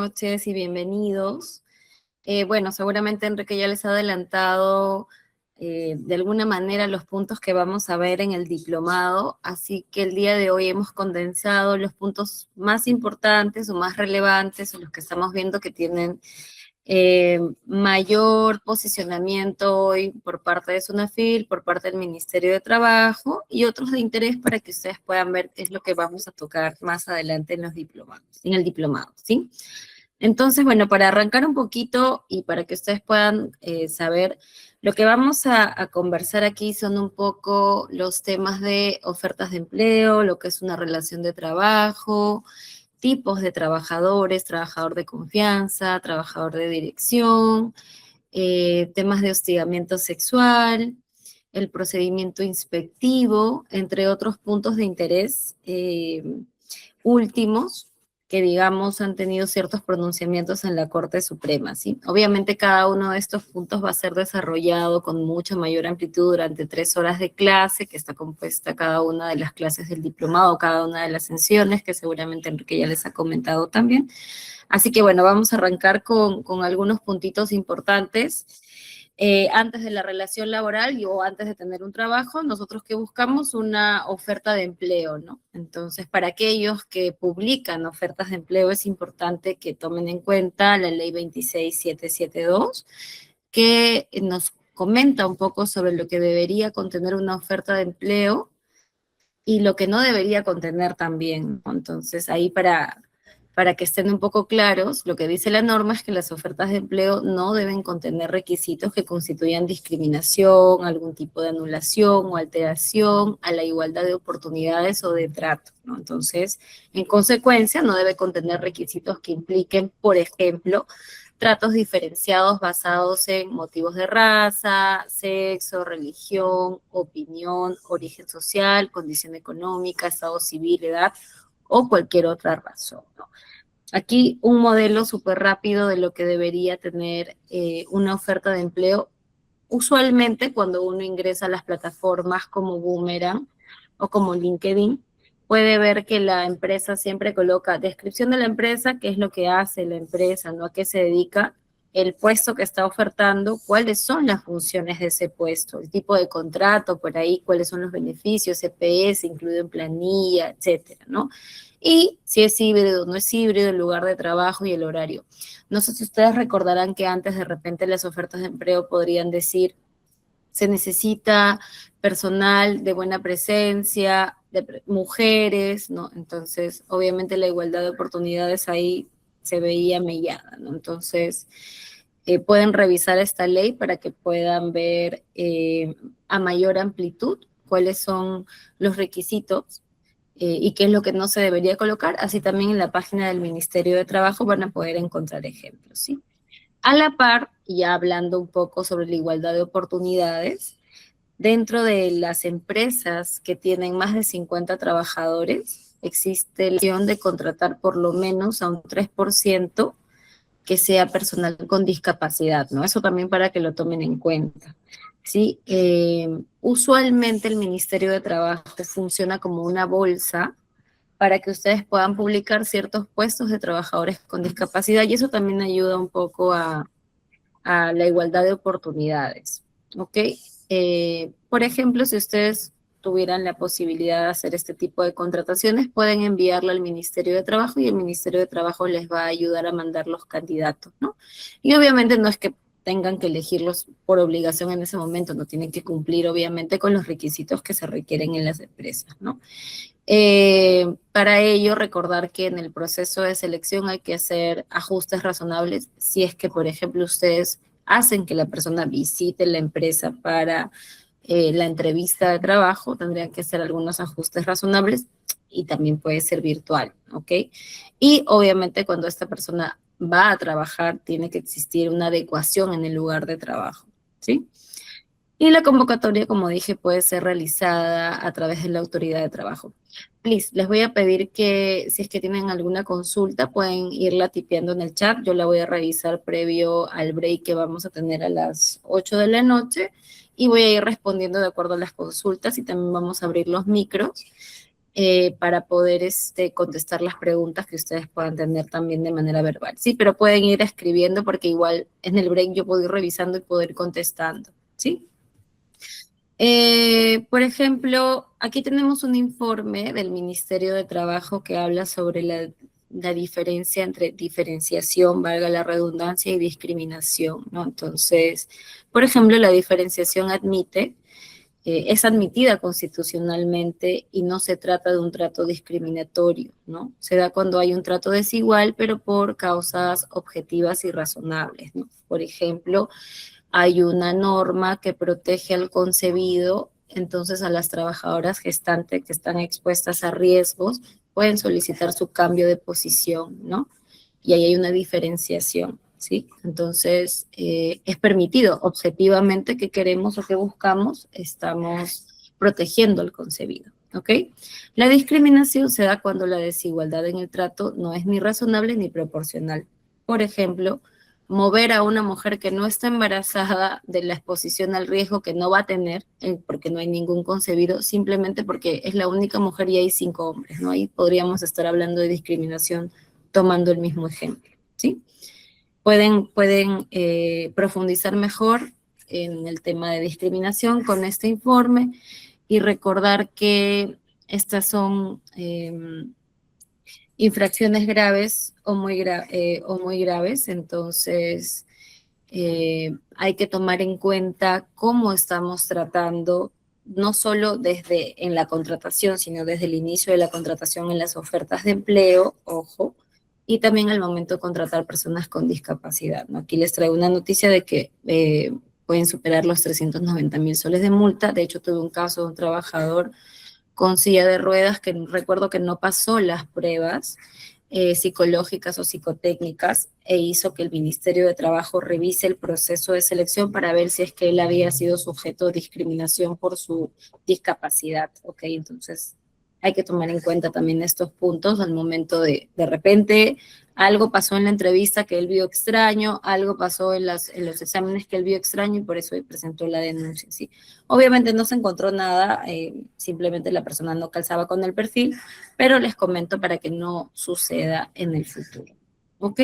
noches y bienvenidos. Bueno, seguramente Enrique ya les ha adelantado de alguna manera los puntos que vamos a ver en el diplomado, así que el día de hoy hemos condensado los puntos más importantes o más relevantes o los que estamos viendo que tienen mayor posicionamiento hoy por parte de SUNAFIL, por parte del Ministerio de Trabajo y otros de interés para que ustedes puedan ver qué es lo que vamos a tocar más adelante en los diplomados, en el diplomado, ¿sí? Entonces, bueno, para arrancar un poquito y para que ustedes puedan saber, lo que vamos a conversar aquí son un poco los temas de ofertas de empleo, lo que es una relación de trabajo, tipos de trabajadores, trabajador de confianza, trabajador de dirección, temas de hostigamiento sexual, el procedimiento inspectivo, entre otros puntos de interés últimos que, digamos, han tenido ciertos pronunciamientos en la Corte Suprema, ¿sí? Obviamente cada uno de estos puntos va a ser desarrollado con mucha mayor amplitud durante 3 horas de clase, que está compuesta cada una de las clases del diplomado, cada una de las sesiones, que seguramente Enrique ya les ha comentado también. Así que, bueno, vamos a arrancar con algunos puntitos importantes. Antes de la relación laboral o antes de tener un trabajo, nosotros que buscamos una oferta de empleo, ¿no? Entonces, para aquellos que publican ofertas de empleo es importante que tomen en cuenta la ley 26772, que nos comenta un poco sobre lo que debería contener una oferta de empleo y lo que no debería contener también, ¿no? Entonces, ahí para que estén un poco claros, lo que dice la norma es que las ofertas de empleo no deben contener requisitos que constituyan discriminación, algún tipo de anulación o alteración a la igualdad de oportunidades o de trato, ¿no? Entonces, en consecuencia, no debe contener requisitos que impliquen, por ejemplo, tratos diferenciados basados en motivos de raza, sexo, religión, opinión, origen social, condición económica, estado civil, edad o cualquier otra razón, ¿no? Aquí un modelo súper rápido de lo que debería tener una oferta de empleo. Usualmente cuando uno ingresa a las plataformas como Boomerang o como LinkedIn, puede ver que la empresa siempre coloca descripción de la empresa, qué es lo que hace la empresa, ¿no? A qué se dedica, el puesto que está ofertando, cuáles son las funciones de ese puesto, el tipo de contrato por ahí, cuáles son los beneficios, EPS, incluido en planilla, etcétera, ¿no? Y si es híbrido o no es híbrido, el lugar de trabajo y el horario. No sé si ustedes recordarán que antes de repente las ofertas de empleo podrían decir se necesita personal de buena presencia, de mujeres, ¿no? Entonces, obviamente la igualdad de oportunidades ahí se veía mellada, ¿no? Entonces, pueden revisar esta ley para que puedan ver a mayor amplitud cuáles son los requisitos y qué es lo que no se debería colocar. Así también en la página del Ministerio de Trabajo van a poder encontrar ejemplos, ¿sí? A la par, ya hablando un poco sobre la igualdad de oportunidades, dentro de las empresas que tienen más de 50 trabajadores, existe la opción de contratar por lo menos a un 3% que sea personal con discapacidad, ¿no? Eso también para que lo tomen en cuenta. Sí, usualmente el Ministerio de Trabajo funciona como una bolsa para que ustedes puedan publicar ciertos puestos de trabajadores con discapacidad y eso también ayuda un poco a la igualdad de oportunidades, ¿ok? Por ejemplo, si ustedes tuvieran la posibilidad de hacer este tipo de contrataciones, pueden enviarlo al Ministerio de Trabajo y el Ministerio de Trabajo les va a ayudar a mandar los candidatos, ¿no? Y obviamente no es que tengan que elegirlos por obligación en ese momento, no tienen que cumplir obviamente con los requisitos que se requieren en las empresas, ¿no? Para ello, recordar que en el proceso de selección hay que hacer ajustes razonables. Si es que, por ejemplo, ustedes hacen que la persona visite la empresa para la entrevista de trabajo, tendrían que hacer algunos ajustes razonables y también puede ser virtual, ¿ok? Y obviamente cuando esta persona va a trabajar, tiene que existir una adecuación en el lugar de trabajo, ¿sí? Y la convocatoria, como dije, puede ser realizada a través de la autoridad de trabajo. Please, les voy a pedir que si es que tienen alguna consulta, pueden irla tipeando en el chat. Yo la voy a revisar previo al break que vamos a tener a las 8 de la noche y voy a ir respondiendo de acuerdo a las consultas y también vamos a abrir los micros para poder contestar las preguntas que ustedes puedan tener también de manera verbal. Sí, pero pueden ir escribiendo porque igual en el break yo puedo ir revisando y poder ir contestando, ¿sí? Por ejemplo, aquí tenemos un informe del Ministerio de Trabajo que habla sobre la diferencia entre diferenciación, valga la redundancia, y discriminación, ¿no? Entonces, por ejemplo, la diferenciación es admitida constitucionalmente y no se trata de un trato discriminatorio, ¿no? Se da cuando hay un trato desigual, pero por causas objetivas y razonables, ¿no? Por ejemplo, hay una norma que protege al concebido, entonces a las trabajadoras gestantes que están expuestas a riesgos pueden solicitar su cambio de posición, ¿no? Y ahí hay una diferenciación, ¿sí? Entonces, es permitido objetivamente que queremos o que buscamos, estamos protegiendo al concebido, ¿ok? La discriminación se da cuando la desigualdad en el trato no es ni razonable ni proporcional. Por ejemplo, mover a una mujer que no está embarazada de la exposición al riesgo que no va a tener, porque no hay ningún concebido, simplemente porque es la única mujer y hay 5 hombres, ¿no? Ahí podríamos estar hablando de discriminación tomando el mismo ejemplo, ¿sí? Pueden profundizar mejor en el tema de discriminación con este informe y recordar que estas son infracciones graves o muy graves, entonces hay que tomar en cuenta cómo estamos tratando, no solo desde en la contratación, sino desde el inicio de la contratación en las ofertas de empleo, ojo, y también al momento de contratar personas con discapacidad, ¿no? Aquí les traigo una noticia de que pueden superar los 390.000 soles de multa. De hecho, tuve un caso de un trabajador con silla de ruedas que recuerdo que no pasó las pruebas psicológicas o psicotécnicas e hizo que el Ministerio de Trabajo revise el proceso de selección para ver si es que él había sido sujeto de discriminación por su discapacidad, ¿ok? Entonces hay que tomar en cuenta también estos puntos al momento de repente, algo pasó en la entrevista que él vio extraño, algo pasó en los exámenes que él vio extraño y por eso presentó la denuncia, ¿sí? Obviamente no se encontró nada, simplemente la persona no calzaba con el perfil, pero les comento para que no suceda en el futuro. ¿Ok?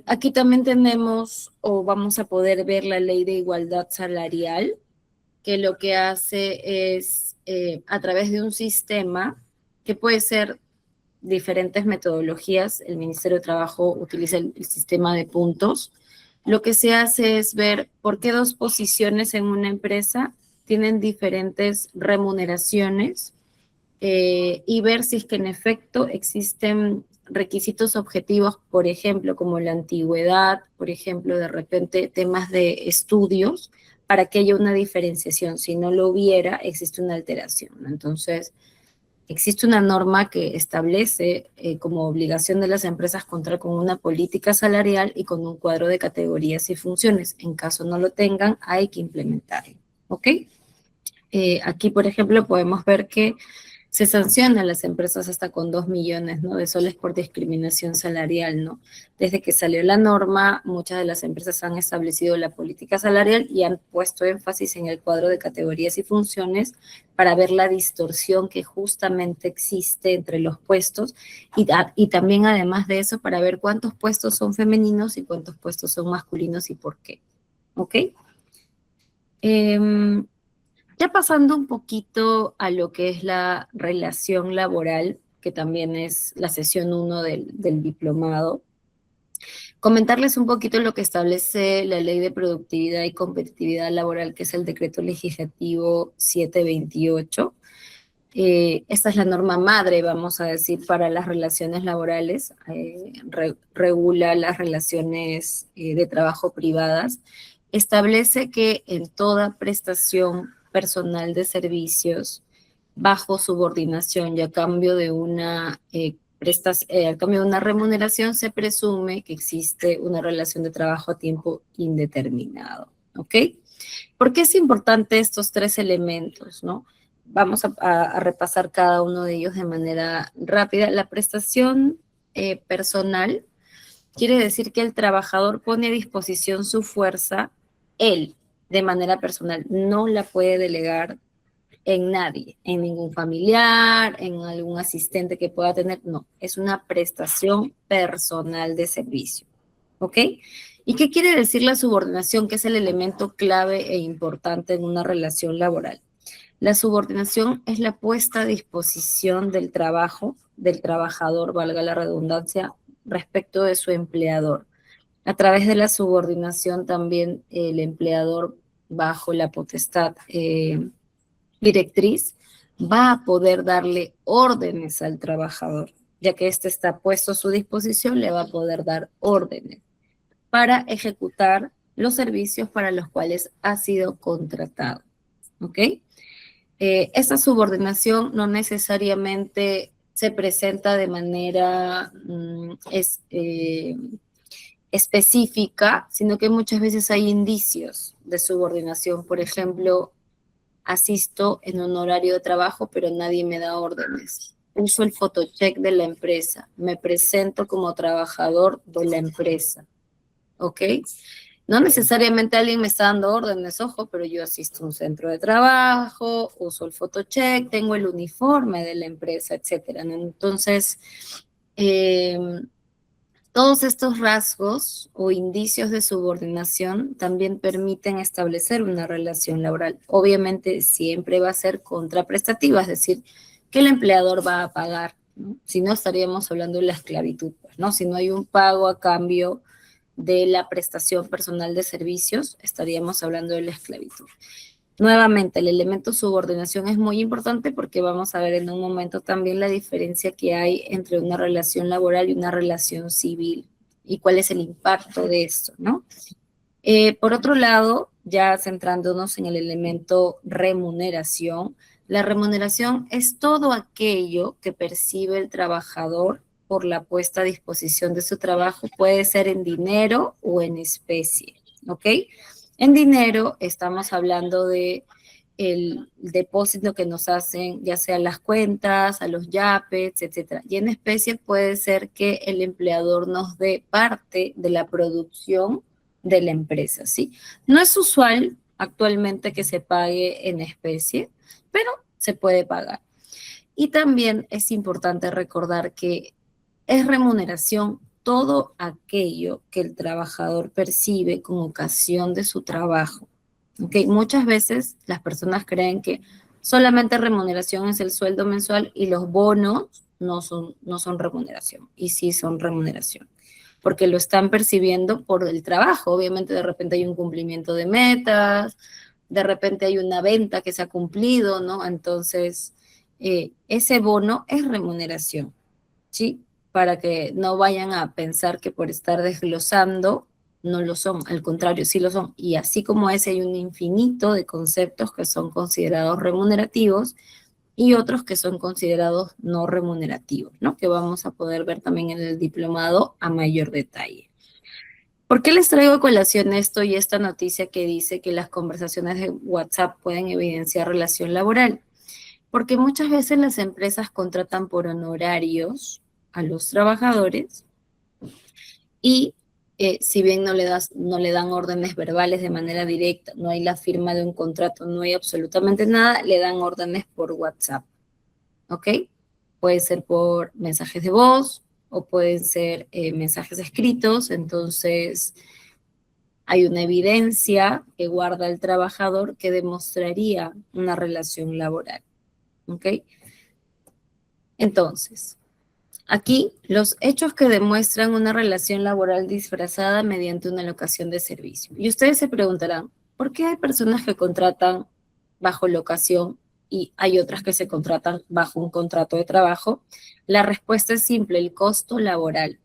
Aquí también tenemos o vamos a poder ver la ley de igualdad salarial, que lo que hace es a través de un sistema que puede ser diferentes metodologías, el Ministerio de Trabajo utiliza el sistema de puntos. Lo que se hace es ver por qué 2 posiciones en una empresa tienen diferentes remuneraciones y ver si es que en efecto existen requisitos objetivos, por ejemplo, como la antigüedad, por ejemplo, de repente temas de estudios, para que haya una diferenciación. Si no lo hubiera, existe una alteración. Entonces, existe una norma que establece como obligación de las empresas contar con una política salarial y con un cuadro de categorías y funciones. En caso no lo tengan, hay que implementarlo. ¿Ok? Aquí, por ejemplo, podemos ver que se sanciona a las empresas hasta con 2 millones, ¿no?, de soles por discriminación salarial, ¿no? Desde que salió la norma, muchas de las empresas han establecido la política salarial y han puesto énfasis en el cuadro de categorías y funciones para ver la distorsión que justamente existe entre los puestos y también, además de eso, para ver cuántos puestos son femeninos y cuántos puestos son masculinos y por qué. ¿Ok? Ya pasando un poquito a lo que es la relación laboral, que también es la sesión 1 del diplomado, comentarles un poquito lo que establece la Ley de Productividad y Competitividad Laboral, que es el Decreto Legislativo 728. Esta es la norma madre, vamos a decir, para las relaciones laborales. Regula las relaciones de trabajo privadas. Establece que en toda prestación personal de servicios bajo subordinación y a cambio de a cambio de una remuneración se presume que existe una relación de trabajo a tiempo indeterminado. ¿Ok? ¿Por qué es importante estos 3 elementos, no? Vamos a repasar cada uno de ellos de manera rápida. La prestación personal quiere decir que el trabajador pone a disposición su fuerza, él, de manera personal, no la puede delegar En nadie, en ningún familiar, en algún asistente que pueda tener, no, es una prestación personal de servicio, ¿ok? ¿Y qué quiere decir la subordinación, que es el elemento clave e importante en una relación laboral? La subordinación es la puesta a disposición del trabajo, del trabajador, valga la redundancia, respecto de su empleador. A través de la subordinación también el empleador, bajo la potestad directriz, va a poder darle órdenes al trabajador, ya que éste está puesto a su disposición, le va a poder dar órdenes para ejecutar los servicios para los cuales ha sido contratado. ¿Ok? Esta subordinación no necesariamente se presenta de manera específica, sino que muchas veces hay indicios de subordinación. Por ejemplo, asisto en un horario de trabajo, pero nadie me da órdenes. Uso el photocheck de la empresa. Me presento como trabajador de la empresa. ¿Ok? No necesariamente alguien me está dando órdenes, ojo, pero yo asisto a un centro de trabajo, uso el photocheck, tengo el uniforme de la empresa, etcétera, ¿no? Entonces, eh, todos estos rasgos o indicios de subordinación también permiten establecer una relación laboral. Obviamente siempre va a ser contraprestativa, es decir, que el empleador va a pagar, ¿no? Si no, estaríamos hablando de la esclavitud, ¿no? Si no hay un pago a cambio de la prestación personal de servicios, estaríamos hablando de la esclavitud. Nuevamente, el elemento subordinación es muy importante porque vamos a ver en un momento también la diferencia que hay entre una relación laboral y una relación civil y cuál es el impacto de esto, ¿no? Por otro lado, ya centrándonos en el elemento remuneración, la remuneración es todo aquello que percibe el trabajador por la puesta a disposición de su trabajo, puede ser en dinero o en especie, ¿ok? En dinero estamos hablando de el depósito que nos hacen, ya sea las cuentas, a los yapes, etcétera. Y en especie puede ser que el empleador nos dé parte de la producción de la empresa, ¿sí? No es usual actualmente que se pague en especie, pero se puede pagar. Y también es importante recordar que es remuneración todo aquello que el trabajador percibe con ocasión de su trabajo. ¿Okay? Muchas veces las personas creen que solamente remuneración es el sueldo mensual y los bonos no son remuneración, y sí son remuneración, porque lo están percibiendo por el trabajo. Obviamente de repente hay un cumplimiento de metas, de repente hay una venta que se ha cumplido, ¿no? Entonces, ese bono es remuneración, ¿sí? Para que no vayan a pensar que por estar desglosando no lo son, al contrario, sí lo son. Y así como ese hay un infinito de conceptos que son considerados remunerativos y otros que son considerados no remunerativos, ¿no? Que vamos a poder ver también en el diplomado a mayor detalle. ¿Por qué les traigo a colación esto y esta noticia que dice que las conversaciones de WhatsApp pueden evidenciar relación laboral? Porque muchas veces las empresas contratan por honorarios a los trabajadores y si bien no le dan órdenes verbales de manera directa, no hay la firma de un contrato, no hay absolutamente nada, le dan órdenes por WhatsApp, ¿ok? Puede ser por mensajes de voz o pueden ser mensajes escritos, entonces hay una evidencia que guarda el trabajador que demostraría una relación laboral, ¿ok? Entonces, aquí los hechos que demuestran una relación laboral disfrazada mediante una locación de servicio. Y ustedes se preguntarán, ¿por qué hay personas que contratan bajo locación y hay otras que se contratan bajo un contrato de trabajo? La respuesta es simple, el costo laboral.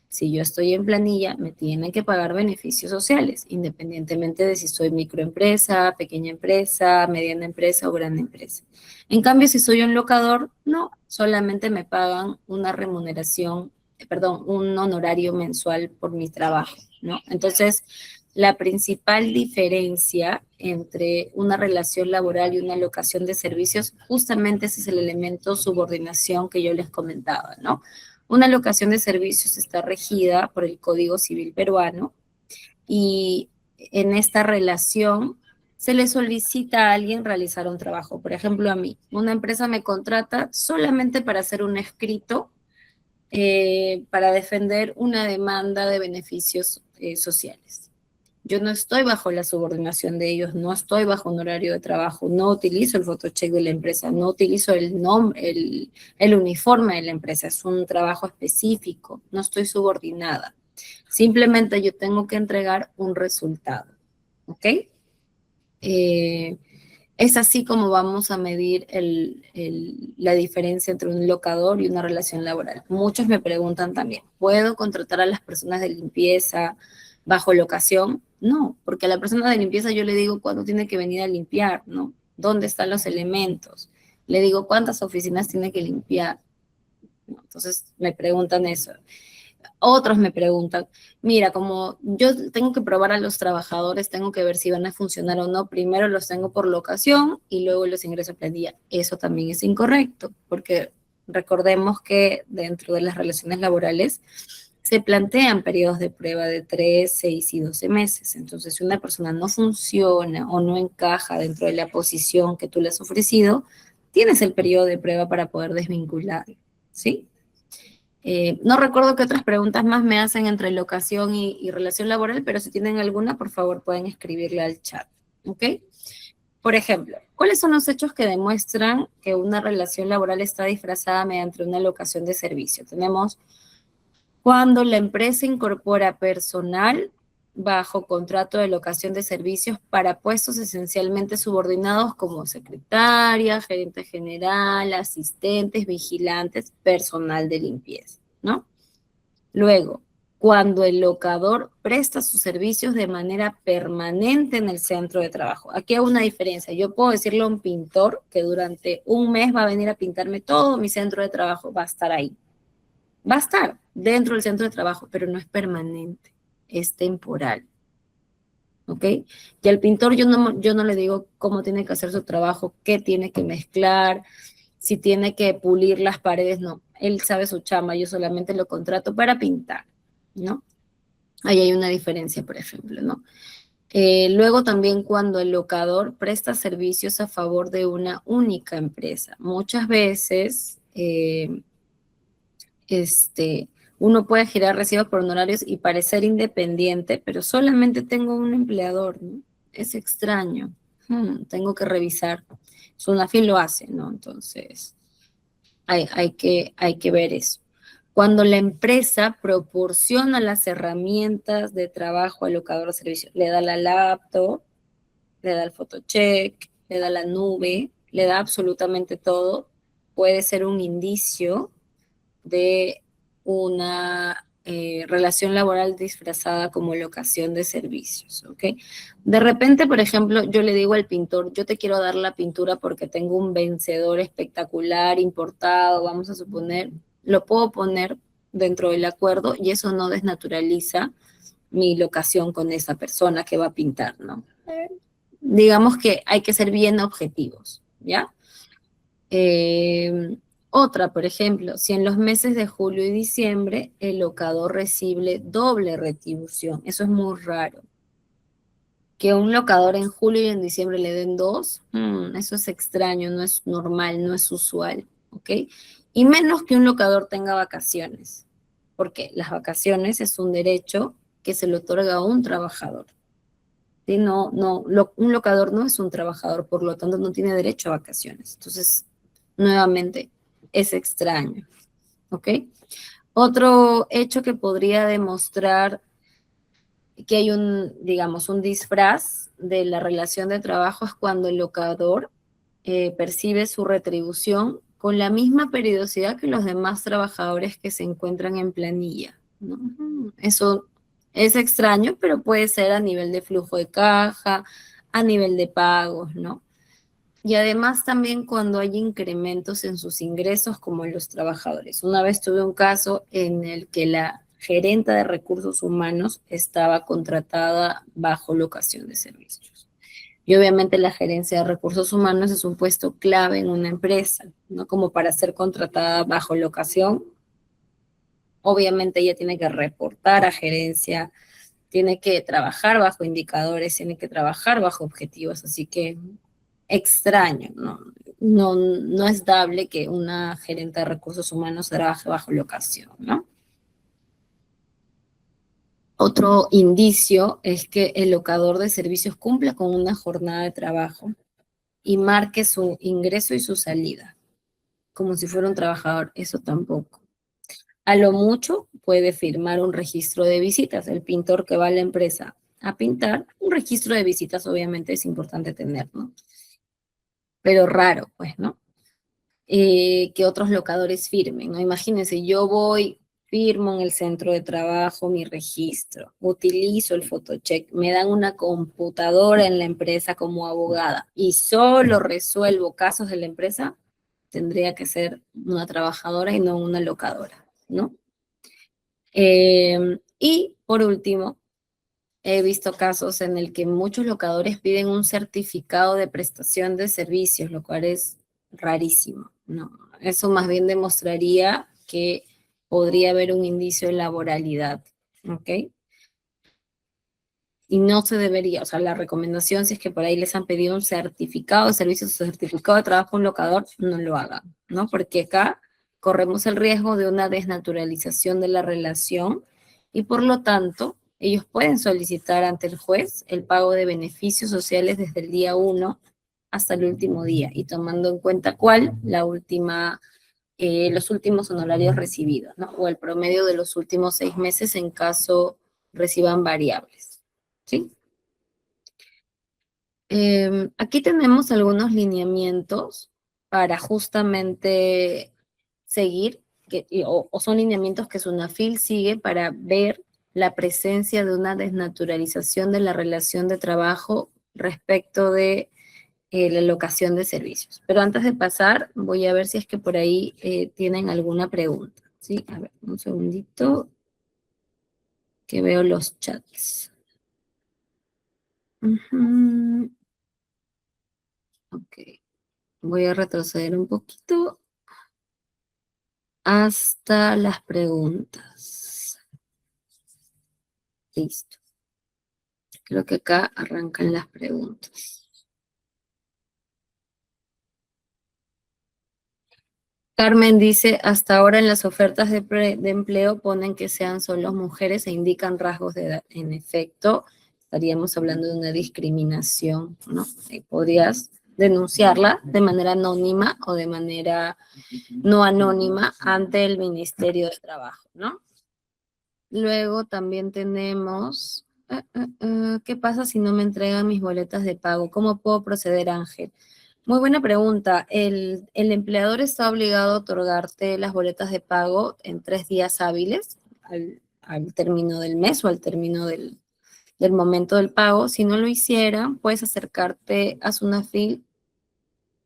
Si yo estoy en planilla, me tienen que pagar beneficios sociales, independientemente de si soy microempresa, pequeña empresa, mediana empresa o gran empresa. En cambio, si soy un locador, no, solamente me pagan una remuneración, perdón, un honorario mensual por mi trabajo, ¿no? Entonces, la principal diferencia entre una relación laboral y una locación de servicios, justamente ese es el elemento subordinación que yo les comentaba, ¿no? Una locación de servicios está regida por el Código Civil peruano y en esta relación se le solicita a alguien realizar un trabajo. Por ejemplo, a mí, una empresa me contrata solamente para hacer un escrito para defender una demanda de beneficios sociales. Yo no estoy bajo la subordinación de ellos, no estoy bajo un horario de trabajo, no utilizo el photocheck de la empresa, no utilizo el nombre, el uniforme de la empresa, es un trabajo específico, no estoy subordinada. Simplemente yo tengo que entregar un resultado, ¿ok? Eh, es así como vamos a medir la diferencia entre un locador y una relación laboral. Muchos me preguntan también, ¿puedo contratar a las personas de limpieza bajo locación? No, porque a la persona de limpieza yo le digo cuándo tiene que venir a limpiar, ¿no? ¿Dónde están los elementos? Le digo cuántas oficinas tiene que limpiar, ¿no? Entonces me preguntan eso. Otros me preguntan, mira, como yo tengo que probar a los trabajadores, tengo que ver si van a funcionar o no, primero los tengo por locación y luego los ingreso a plantilla. Eso también es incorrecto, porque recordemos que dentro de las relaciones laborales se plantean periodos de prueba de 3, 6 y 12 meses. Entonces, si una persona no funciona o no encaja dentro de la posición que tú le has ofrecido, tienes el periodo de prueba para poder desvincular, ¿sí? No recuerdo qué otras preguntas más me hacen entre locación y relación laboral, pero si tienen alguna, por favor, pueden escribirle al chat, ¿ok? Por ejemplo, ¿cuáles son los hechos que demuestran que una relación laboral está disfrazada mediante una locación de servicio? Tenemos cuando la empresa incorpora personal bajo contrato de locación de servicios para puestos esencialmente subordinados como secretaria, gerente general, asistentes, vigilantes, personal de limpieza, ¿no? Luego, cuando el locador presta sus servicios de manera permanente en el centro de trabajo. Aquí hay una diferencia. Yo puedo decirle a un pintor que durante un mes va a venir a pintarme todo mi centro de trabajo, va a estar ahí. Va a estar dentro del centro de trabajo, pero no es permanente, es temporal. ¿Ok? Y al pintor yo no le digo cómo tiene que hacer su trabajo, qué tiene que mezclar, si tiene que pulir las paredes, no. Él sabe su chamba, yo solamente lo contrato para pintar, ¿no? Ahí hay una diferencia, por ejemplo, ¿no? Luego también cuando el locador presta servicios a favor de una única empresa. Muchas veces uno puede girar recibos por honorarios y parecer independiente, pero solamente tengo un empleador, ¿no? Es extraño. Tengo que revisar. Sunafin lo hace, ¿no? Entonces, hay que ver eso. Cuando la empresa proporciona las herramientas de trabajo al locador de servicio, le da la laptop, le da el photocheck, le da la nube, le da absolutamente todo, puede ser un indicio de una relación laboral disfrazada como locación de servicios, ¿ok? De repente, por ejemplo, yo le digo al pintor, yo te quiero dar la pintura porque tengo un vencedor espectacular importado, vamos a suponer, lo puedo poner dentro del acuerdo y eso no desnaturaliza mi locación con esa persona que va a pintar, ¿no? Digamos que hay que ser bien objetivos, ¿ya? Otra, por ejemplo, si en los meses de julio y diciembre el locador recibe doble retribución, eso es muy raro. Que un locador en julio y en diciembre le den dos, eso es extraño, no es normal, no es usual, ¿ok? Y menos que un locador tenga vacaciones, porque las vacaciones es un derecho que se le otorga a un trabajador. ¿Sí? Un locador no es un trabajador, por lo tanto no tiene derecho a vacaciones. Entonces, nuevamente, es extraño, ¿ok? Otro hecho que podría demostrar que hay digamos, un disfraz de la relación de trabajo es cuando el locador percibe su retribución con la misma periodicidad que los demás trabajadores que se encuentran en planilla, ¿no? Eso es extraño, pero puede ser a nivel de flujo de caja, a nivel de pagos, ¿no? Y además también cuando hay incrementos en sus ingresos como en los trabajadores. Una vez tuve un caso en el que la gerenta de recursos humanos estaba contratada bajo locación de servicios. Y obviamente la gerencia de recursos humanos es un puesto clave en una empresa, ¿no? Como para ser contratada bajo locación, obviamente ella tiene que reportar a gerencia, tiene que trabajar bajo indicadores, tiene que trabajar bajo objetivos, así que extraño, ¿no? No es dable que una gerente de recursos humanos trabaje bajo locación, ¿no? Otro indicio es que el locador de servicios cumpla con una jornada de trabajo y marque su ingreso y su salida, como si fuera un trabajador, eso tampoco. A lo mucho puede firmar un registro de visitas, el pintor que va a la empresa a pintar, un registro de visitas obviamente es importante tener, ¿no? Pero raro, pues, ¿no? Que otros locadores firmen, ¿no? Imagínense, yo voy, firmo en el centro de trabajo mi registro, utilizo el photocheck, me dan una computadora en la empresa como abogada y solo resuelvo casos de la empresa, tendría que ser una trabajadora y no una locadora, ¿no? Y por último, he visto casos en el que muchos locadores piden un certificado de prestación de servicios, lo cual es rarísimo, ¿no? Eso más bien demostraría que podría haber un indicio de laboralidad, ¿ok? Y no se debería, o sea, la recomendación si es que por ahí les han pedido un certificado de servicios o certificado de trabajo a un locador, no lo hagan, ¿no? Porque acá corremos el riesgo de una desnaturalización de la relación y por lo tanto ellos pueden solicitar ante el juez el pago de beneficios sociales desde el día 1 hasta el último día y tomando en cuenta cuál la última, los últimos honorarios recibidos, ¿no? O el promedio de los últimos 6 meses en caso reciban variables, ¿sí? Aquí tenemos algunos lineamientos para justamente seguir, o son lineamientos que SUNAFIL sigue para ver la presencia de una desnaturalización de la relación de trabajo respecto de la locación de servicios. Pero antes de pasar, voy a ver si es que por ahí tienen alguna pregunta. Sí, a ver, un segundito que veo los chats. Ujú. Ok. Voy a retroceder un poquito hasta las preguntas. Listo. Creo que acá arrancan las preguntas. Carmen dice, hasta ahora en las ofertas de empleo ponen que sean solo mujeres e indican rasgos de edad. En efecto, estaríamos hablando de una discriminación, ¿no? Podrías denunciarla de manera anónima o de manera no anónima ante el Ministerio de Trabajo, ¿no? Luego también tenemos, ¿qué pasa si no me entregan mis boletas de pago? ¿Cómo puedo proceder, Ángel? Muy buena pregunta. El empleador está obligado a otorgarte las boletas de pago en 3 días hábiles, al término del mes o al término del momento del pago. Si no lo hiciera, puedes acercarte a SUNAFIL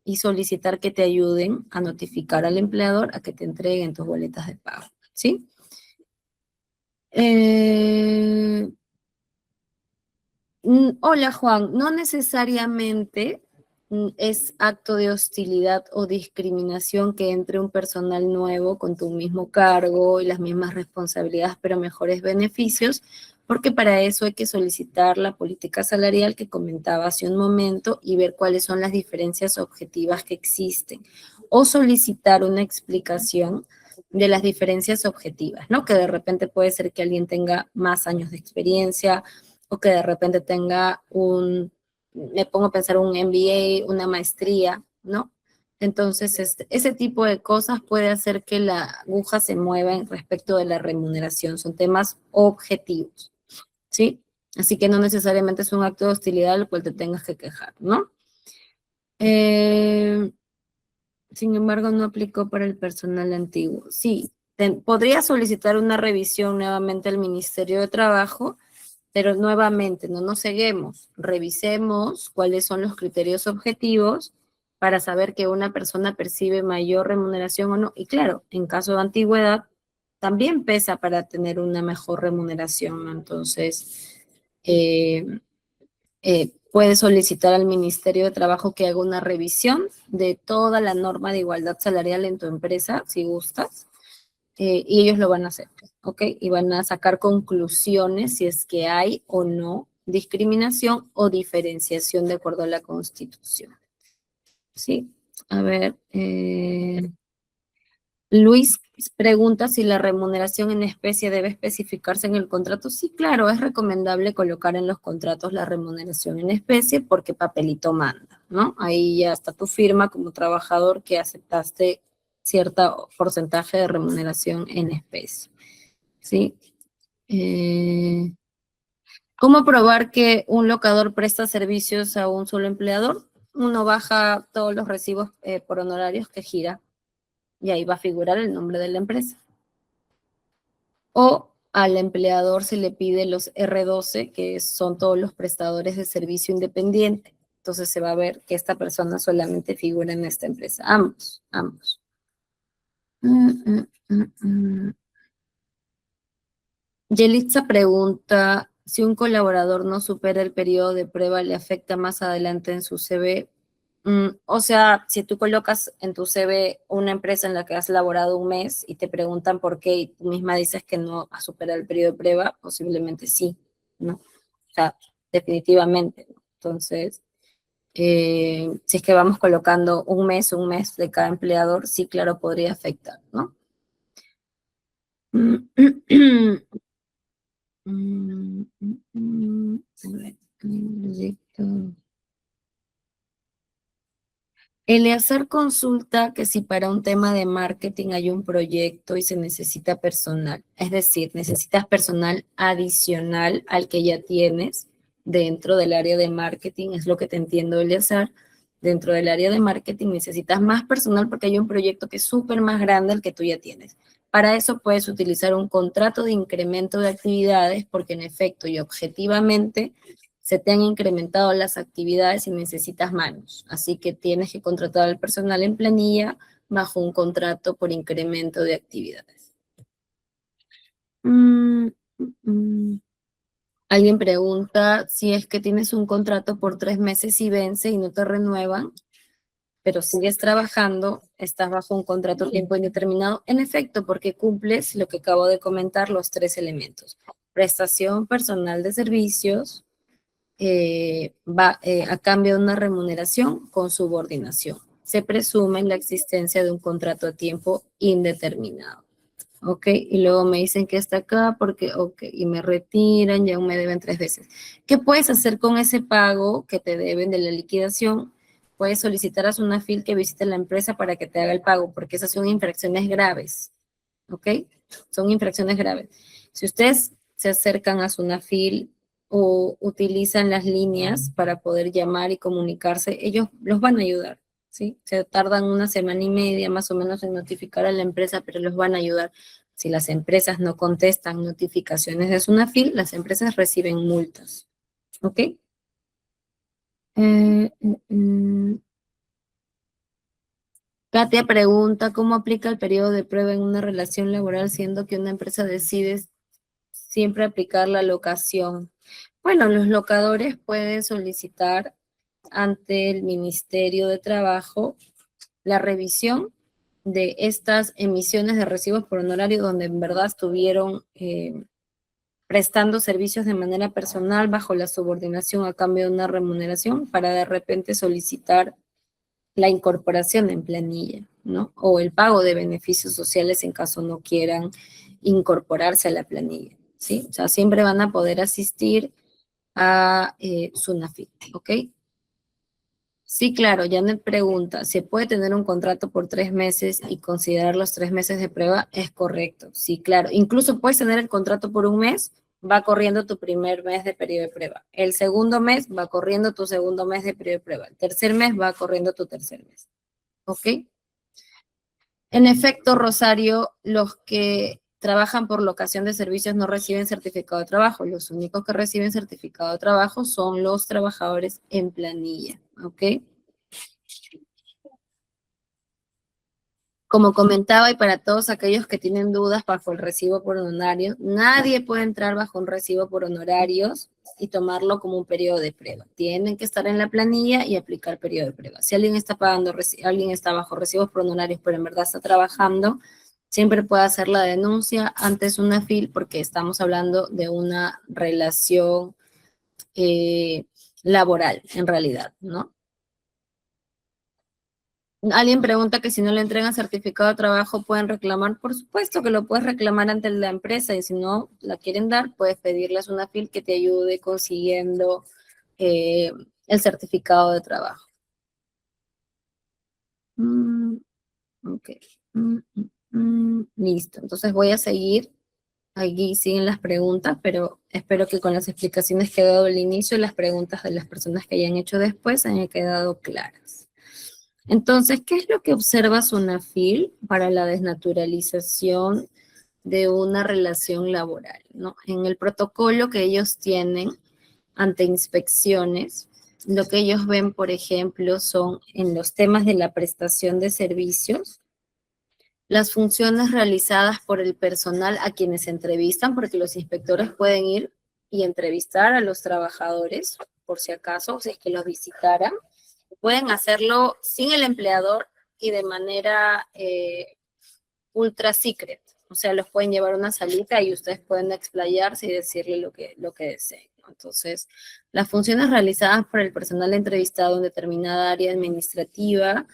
y solicitar que te ayuden a notificar al empleador a que te entreguen tus boletas de pago, ¿sí? Hola Juan, no necesariamente es acto de hostilidad o discriminación que entre un personal nuevo con tu mismo cargo y las mismas responsabilidades, pero mejores beneficios, porque para eso hay que solicitar la política salarial que comentaba hace un momento y ver cuáles son las diferencias objetivas que existen, o solicitar una explicación de las diferencias objetivas, ¿no? Que de repente puede ser que alguien tenga más años de experiencia, o que de repente tenga me pongo a pensar un MBA, una maestría, ¿no? Entonces, ese tipo de cosas puede hacer que la aguja se mueva en respecto de la remuneración. Son temas objetivos, ¿sí? Así que no necesariamente es un acto de hostilidad al cual te tengas que quejar, ¿no? Sin embargo, no aplicó para el personal antiguo. Sí, podría solicitar una revisión nuevamente al Ministerio de Trabajo, pero nuevamente, no nos ceguemos, revisemos cuáles son los criterios objetivos para saber que una persona percibe mayor remuneración o no. Y claro, en caso de antigüedad, también pesa para tener una mejor remuneración, ¿no? Entonces, puedes solicitar al Ministerio de Trabajo que haga una revisión de toda la norma de igualdad salarial en tu empresa, si gustas, y ellos lo van a hacer. ¿ok? Y van a sacar conclusiones si es que hay o no discriminación o diferenciación de acuerdo a la Constitución. ¿Sí? A ver, Luis pregunta si la remuneración en especie debe especificarse en el contrato. Sí, claro, es recomendable colocar en los contratos la remuneración en especie porque papelito manda, ¿no? Ahí ya está tu firma como trabajador que aceptaste cierto porcentaje de remuneración en especie, ¿sí? ¿Cómo probar que un locador presta servicios a un solo empleador? Uno baja todos los recibos por honorarios que gira y ahí va a figurar el nombre de la empresa. O al empleador se le pide los R12, que son todos los prestadores de servicio independiente. Entonces se va a ver que esta persona solamente figura en esta empresa. Ambos, ambos. Yelitza pregunta si un colaborador no supera el periodo de prueba, ¿le afecta más adelante en su CV? O sea, si tú colocas en tu CV una empresa en la que has laborado un mes y te preguntan por qué y tú misma dices que no has superado el periodo de prueba, posiblemente sí, ¿no? O sea, definitivamente, ¿no? Entonces, si es que vamos colocando un mes de cada empleador, sí, claro, podría afectar, ¿no? Eleazar consulta que si para un tema de marketing hay un proyecto y se necesita personal, es decir, necesitas personal adicional al que ya tienes dentro del área de marketing, es lo que te entiendo, Eleazar. Dentro del área de marketing necesitas más personal porque hay un proyecto que es súper más grande al que tú ya tienes. Para eso puedes utilizar un contrato de incremento de actividades porque en efecto y objetivamente se te han incrementado las actividades y necesitas manos. Así que tienes que contratar al personal en planilla bajo un contrato por incremento de actividades. Alguien pregunta si es que tienes un contrato por 3 meses y vence y no te renuevan, pero sigues trabajando, estás bajo un contrato a tiempo indeterminado. En efecto, porque cumples lo que acabo de comentar, los 3 elementos. Prestación personal de servicios, a cambio de una remuneración con subordinación. Se presume la existencia de un contrato a tiempo indeterminado. ¿Ok? Y luego me dicen que está acá porque, ok, y me retiran, ya me deben 3 veces. ¿Qué puedes hacer con ese pago que te deben de la liquidación? Puedes solicitar a Sunafil que visite la empresa para que te haga el pago, porque esas son infracciones graves. ¿Ok? Son infracciones graves. Si ustedes se acercan a Sunafil o utilizan las líneas para poder llamar y comunicarse, ellos los van a ayudar, ¿sí? Se tardan una semana y media más o menos en notificar a la empresa, pero los van a ayudar. Si las empresas no contestan notificaciones de Sunafil, las empresas reciben multas, ¿ok? Katia pregunta, ¿cómo aplica el periodo de prueba en una relación laboral siendo que una empresa decide siempre aplicar la locación? Bueno, los locadores pueden solicitar ante el Ministerio de Trabajo la revisión de estas emisiones de recibos por honorario donde en verdad estuvieron prestando servicios de manera personal bajo la subordinación a cambio de una remuneración para de repente solicitar la incorporación en planilla, ¿no? O el pago de beneficios sociales en caso no quieran incorporarse a la planilla, ¿sí? O sea, siempre van a poder asistir a Sunafit, ¿ok? Sí, claro, Janet pregunta, ¿se puede tener un contrato por 3 meses y considerar los 3 meses de prueba? Es correcto, sí, claro. Incluso puedes tener el contrato por un mes, va corriendo tu primer mes de periodo de prueba. El segundo mes va corriendo tu segundo mes de periodo de prueba. El tercer mes va corriendo tu tercer mes. ¿Ok? En efecto, Rosario, los que trabajan por locación de servicios no reciben certificado de trabajo. Los únicos que reciben certificado de trabajo son los trabajadores en planilla. ¿Ok? Como comentaba, y para todos aquellos que tienen dudas bajo el recibo por honorarios, nadie puede entrar bajo un recibo por honorarios y tomarlo como un periodo de prueba. Tienen que estar en la planilla y aplicar periodo de prueba. Si alguien está pagando, alguien está bajo recibos por honorarios, pero en verdad está trabajando, siempre puede hacer la denuncia antes una FIL porque estamos hablando de una relación laboral, en realidad, ¿no? Alguien pregunta que si no le entregan certificado de trabajo, ¿pueden reclamar? Por supuesto que lo puedes reclamar ante la empresa y si no la quieren dar, puedes pedirles una FIL que te ayude consiguiendo el certificado de trabajo. Ok. Listo. Entonces voy a seguir. Aquí siguen las preguntas, pero espero que con las explicaciones que he dado al inicio, las preguntas de las personas que hayan hecho después hayan quedado claras. Entonces, ¿qué es lo que observa SUNAFIL para la desnaturalización de una relación laboral, ¿no? En el protocolo que ellos tienen ante inspecciones, lo que ellos ven, por ejemplo, son en los temas de la prestación de servicios, las funciones realizadas por el personal a quienes entrevistan, porque los inspectores pueden ir y entrevistar a los trabajadores, por si acaso, si es que los visitaran. Pueden hacerlo sin el empleador y de manera ultra secret. O sea, los pueden llevar a una salita y ustedes pueden explayarse y decirle lo que deseen. Entonces, las funciones realizadas por el personal entrevistado en determinada área administrativa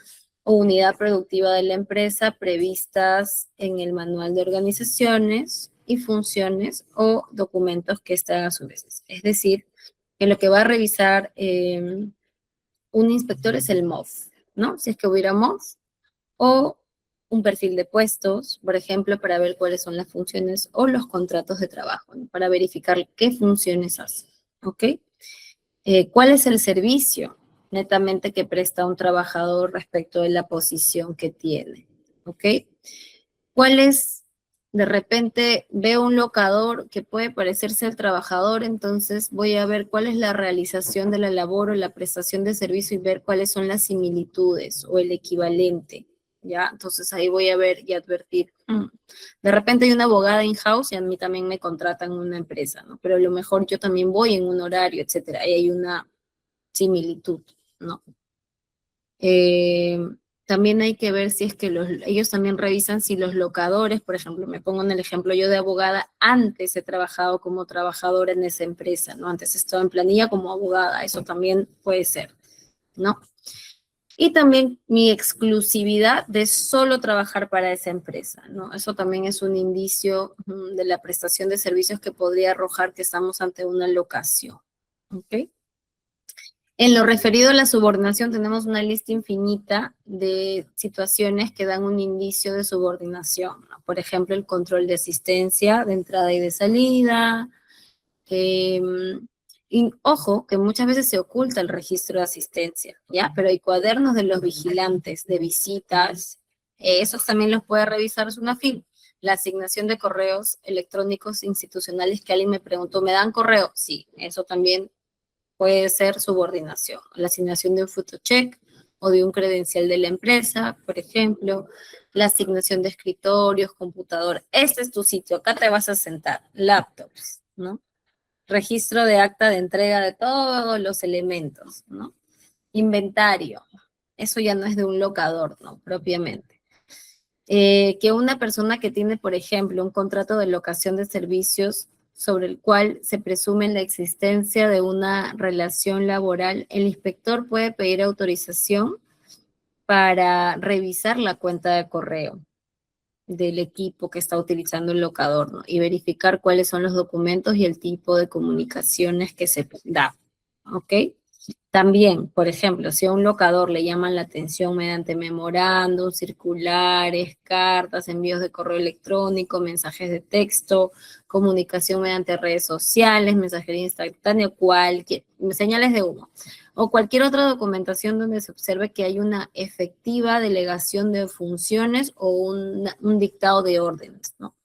o unidad productiva de la empresa previstas en el manual de organizaciones y funciones o documentos que están a su vez. Es decir, que lo que va a revisar un inspector es el MOF, ¿no? Si es que hubiera MOF, o un perfil de puestos, por ejemplo, para ver cuáles son las funciones o los contratos de trabajo, ¿no? Para verificar qué funciones hace, ¿ok? ¿Cuál es el servicio netamente que presta un trabajador respecto de la posición que tiene? ¿Ok? ¿Cuál es, de repente veo un locador que puede parecerse al trabajador, entonces voy a ver cuál es la realización de la labor o la prestación de servicio y ver cuáles son las similitudes o el equivalente, ¿ya? Entonces ahí voy a ver y advertir. De repente hay una abogada in-house y a mí también me contratan en una empresa, ¿no? Pero a lo mejor yo también voy en un horario, etcétera, y hay una similitud, ¿no? Eh, también hay que ver si es que ellos también revisan si los locadores, por ejemplo, me pongo en el ejemplo yo de abogada, antes he trabajado como trabajadora en esa empresa, ¿no? Antes he estado en planilla como abogada, eso también puede ser, ¿no? Y también mi exclusividad de solo trabajar para esa empresa, ¿no? Eso también es un indicio de la prestación de servicios que podría arrojar que estamos ante una locación, ¿ok? En lo referido a la subordinación, tenemos una lista infinita de situaciones que dan un indicio de subordinación, ¿no? Por ejemplo, el control de asistencia de entrada y de salida. Eh, y ojo, que muchas veces se oculta el registro de asistencia, ¿ya? Pero hay cuadernos de los vigilantes de visitas, esos también los puede revisar SUNAFIL. La asignación de correos electrónicos institucionales que alguien me preguntó, ¿me dan correo? Sí, eso también puede ser subordinación, la asignación de un photocheck o de un credencial de la empresa, por ejemplo, la asignación de escritorios, computador. Este es tu sitio, acá te vas a sentar, laptops, ¿no? Registro de acta de entrega de todos los elementos, ¿no? Inventario, eso ya no es de un locador, ¿no? Propiamente. Que una persona que tiene, por ejemplo, un contrato de locación de servicios sobre el cual se presume la existencia de una relación laboral, el inspector puede pedir autorización para revisar la cuenta de correo del equipo que está utilizando el locador, ¿no? Y verificar cuáles son los documentos y el tipo de comunicaciones que se da, ¿ok? También, por ejemplo, si a un locador le llaman la atención mediante memorándum, circulares, cartas, envíos de correo electrónico, mensajes de texto, comunicación mediante redes sociales, mensajería instantánea, señales de humo, o cualquier otra documentación donde se observe que hay una efectiva delegación de funciones o un dictado de órdenes, ¿no?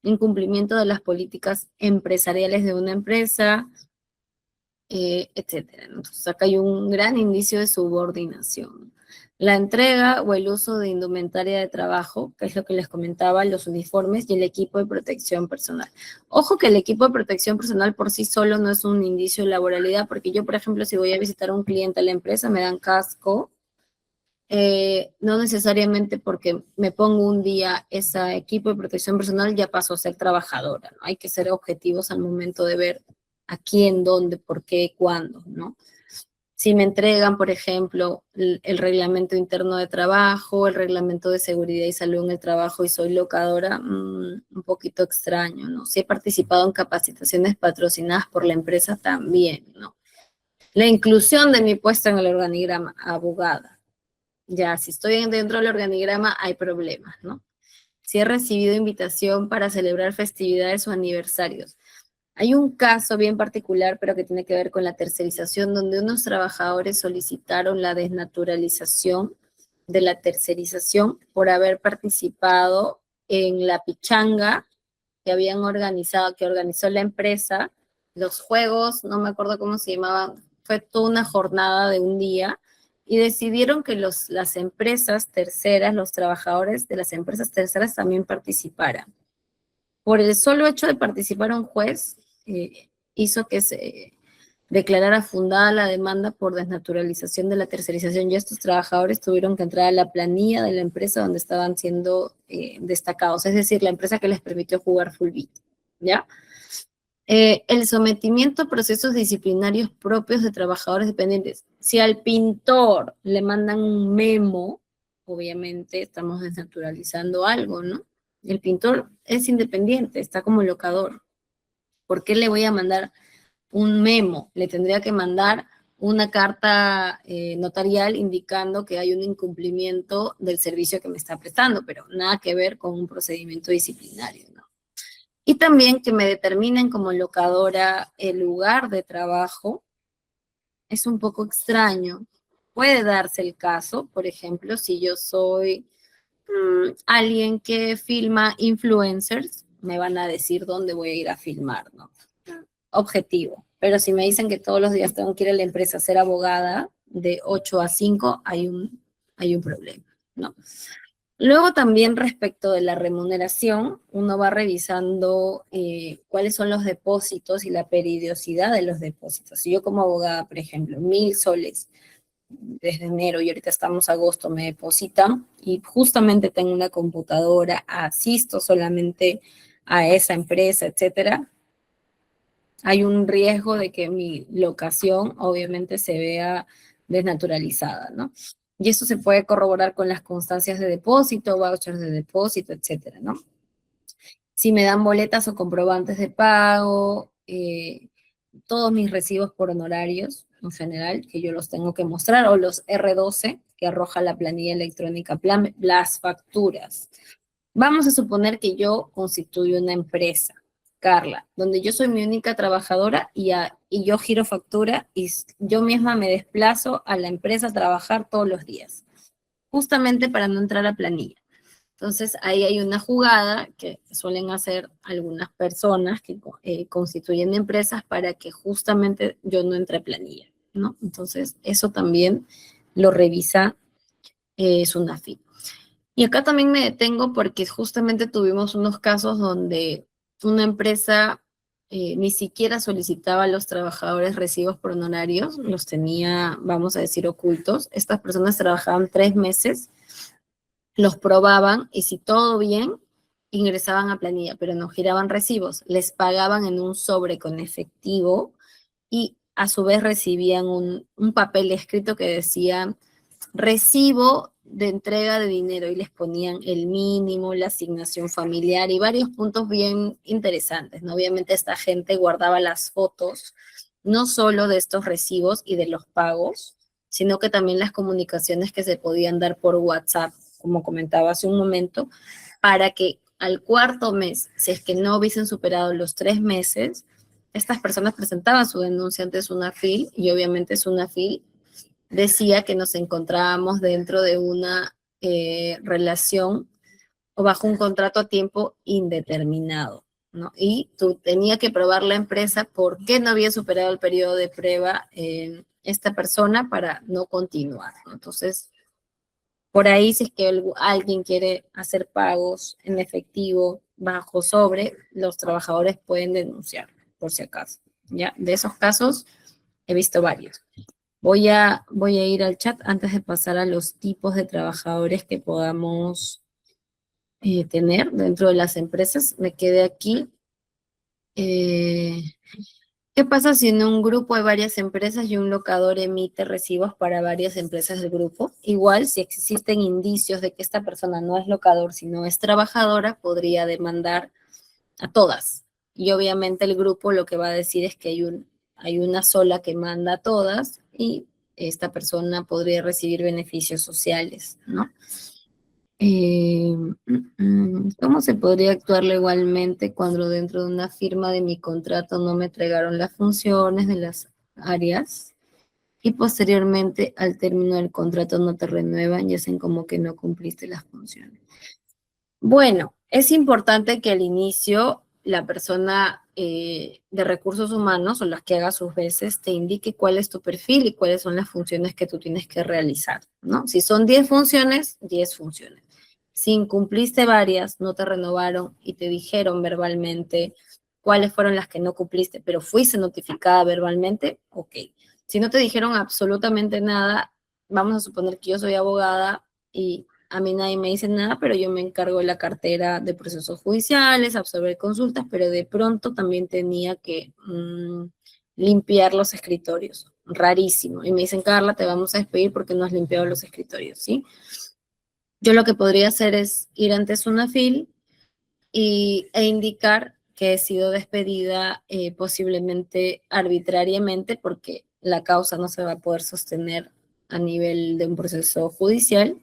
Incumplimiento de las políticas empresariales de una empresa, etcétera. Entonces, acá hay un gran indicio de subordinación. La entrega o el uso de indumentaria de trabajo, que es lo que les comentaba, los uniformes y el equipo de protección personal. Ojo que el equipo de protección personal por sí solo no es un indicio de laboralidad, porque yo, por ejemplo, si voy a visitar a un cliente a la empresa, me dan casco, no necesariamente porque me pongo un día ese equipo de protección personal ya paso a ser trabajadora, ¿no? Hay que ser objetivos al momento de ver a quién, dónde, por qué, cuándo, ¿no? Si me entregan, por ejemplo, el reglamento interno de trabajo, el reglamento de seguridad y salud en el trabajo y soy locadora, un poquito extraño, ¿no? Si he participado en capacitaciones patrocinadas por la empresa también, ¿no? La inclusión de mi puesto en el organigrama, abogada. Ya, si estoy dentro del organigrama hay problemas, ¿no? Si he recibido invitación para celebrar festividades o aniversarios. Hay un caso bien particular, pero que tiene que ver con la tercerización, donde unos trabajadores solicitaron la desnaturalización de la tercerización por haber participado en la pichanga que habían organizado, que organizó la empresa, los juegos, no me acuerdo cómo se llamaban, fue toda una jornada de un día, y decidieron que las empresas terceras, los trabajadores de las empresas terceras también participaran. Por el solo hecho de participar un juez, hizo que se declarara fundada la demanda por desnaturalización de la tercerización y estos trabajadores tuvieron que entrar a la planilla de la empresa donde estaban siendo destacados, es decir, la empresa que les permitió jugar full beat, ¿ya? El sometimiento a procesos disciplinarios propios de trabajadores dependientes. Si al pintor le mandan un memo, obviamente estamos desnaturalizando algo, ¿no? El pintor es independiente, está como locador. ¿Por qué le voy a mandar un memo? Le tendría que mandar una carta notarial indicando que hay un incumplimiento del servicio que me está prestando, pero nada que ver con un procedimiento disciplinario, ¿no? Y también que me determinen como locadora el lugar de trabajo es un poco extraño. Puede darse el caso, por ejemplo, si yo soy alguien que filma influencers, me van a decir dónde voy a ir a filmar, ¿no? Objetivo. Pero si me dicen que todos los días tengo que ir a la empresa a ser abogada, de 8 a 5, hay un problema, ¿no? Luego también respecto de la remuneración, uno va revisando cuáles son los depósitos y la periodicidad de los depósitos. Si yo como abogada, por ejemplo, 1.000 soles desde enero y ahorita estamos a agosto me depositan y justamente tengo una computadora, asisto solamente a esa empresa, etcétera, hay un riesgo de que mi locación obviamente se vea desnaturalizada, ¿no? Y eso se puede corroborar con las constancias de depósito, vouchers de depósito, etcétera, ¿no? Si me dan boletas o comprobantes de pago, todos mis recibos por honorarios en general, que yo los tengo que mostrar, o los R12 que arroja la planilla electrónica, las facturas. Vamos a suponer que yo constituyo una empresa, Carla, donde yo soy mi única trabajadora y yo giro factura y yo misma me desplazo a la empresa a trabajar todos los días, justamente para no entrar a planilla. Entonces ahí hay una jugada que suelen hacer algunas personas que constituyen empresas para que justamente yo no entre a planilla, ¿no? Entonces eso también lo revisa SUNAFIT. Y acá también me detengo porque justamente tuvimos unos casos donde una empresa ni siquiera solicitaba a los trabajadores recibos por honorarios, los tenía, vamos a decir, ocultos. Estas personas trabajaban 3 meses, los probaban y si todo bien, ingresaban a planilla, pero no giraban recibos, les pagaban en un sobre con efectivo y a su vez recibían un papel escrito que decía recibo de entrega de dinero y les ponían el mínimo, la asignación familiar y varios puntos bien interesantes, ¿no? Obviamente esta gente guardaba las fotos, no solo de estos recibos y de los pagos, sino que también las comunicaciones que se podían dar por WhatsApp, como comentaba hace un momento, para que al cuarto mes, si es que no hubiesen superado los 3 meses, estas personas presentaban su denuncia ante SUNAFIL y obviamente SUNAFIL decía que nos encontrábamos dentro de una relación o bajo un contrato a tiempo indeterminado, ¿no? Y tú tenía que probar la empresa por qué no había superado el periodo de prueba esta persona para no continuar, ¿no? Entonces, por ahí si es que alguien quiere hacer pagos en efectivo bajo sobre, los trabajadores pueden denunciar, por si acaso, ¿ya? De esos casos he visto varios. Voy a ir al chat antes de pasar a los tipos de trabajadores que podamos tener dentro de las empresas. Me quedé aquí. Eh, ¿Qué pasa si en un grupo hay varias empresas y un locador emite recibos para varias empresas del grupo? Igual, si existen indicios de que esta persona no es locador, sino es trabajadora, podría demandar a todas. Y obviamente el grupo lo que va a decir es que hay una sola que manda a todas y esta persona podría recibir beneficios sociales, ¿no? ¿Cómo se podría actuar legalmente cuando dentro de una firma de mi contrato no me entregaron las funciones de las áreas y posteriormente al término del contrato no te renuevan y hacen como que no cumpliste las funciones? Bueno, es importante que al inicio la persona de recursos humanos o las que haga sus veces te indique cuál es tu perfil y cuáles son las funciones que tú tienes que realizar, ¿no? Si son 10 funciones, 10 funciones. Si incumpliste varias, no te renovaron y te dijeron verbalmente cuáles fueron las que no cumpliste, pero fuiste notificada verbalmente, ok. Si no te dijeron absolutamente nada, vamos a suponer que yo soy abogada y a mí nadie me dice nada, pero yo me encargo de la cartera de procesos judiciales, absorber consultas, pero de pronto también tenía que limpiar los escritorios. Rarísimo. Y me dicen, Carla, te vamos a despedir porque no has limpiado los escritorios, ¿sí? Yo lo que podría hacer es ir ante Sunafil e indicar que he sido despedida posiblemente arbitrariamente porque la causa no se va a poder sostener a nivel de un proceso judicial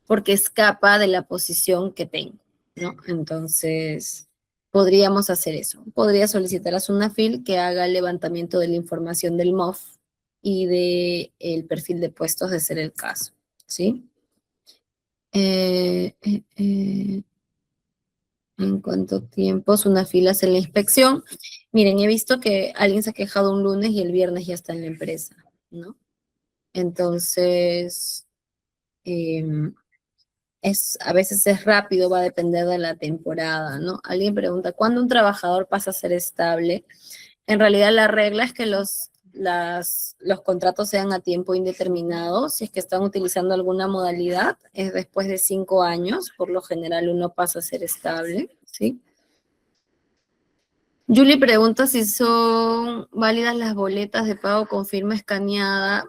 porque escapa de la posición que tengo, ¿no? Entonces, podríamos hacer eso. Podría solicitar a Sunafil que haga el levantamiento de la información del MOF y de el perfil de puestos de ser el caso, ¿sí? Eh, eh, eh, ¿En cuánto tiempo Sunafil hace la inspección? Miren, he visto que alguien se ha quejado un lunes y el viernes ya está en la empresa, ¿no? Entonces, eh, a veces es rápido, va a depender de la temporada, ¿no? Alguien pregunta, ¿cuándo un trabajador pasa a ser estable? En realidad la regla es que los contratos sean a tiempo indeterminado. Si es que están utilizando alguna modalidad, es después de 5 años, por lo general uno pasa a ser estable, ¿sí? Julie pregunta si son válidas las boletas de pago con firma escaneada.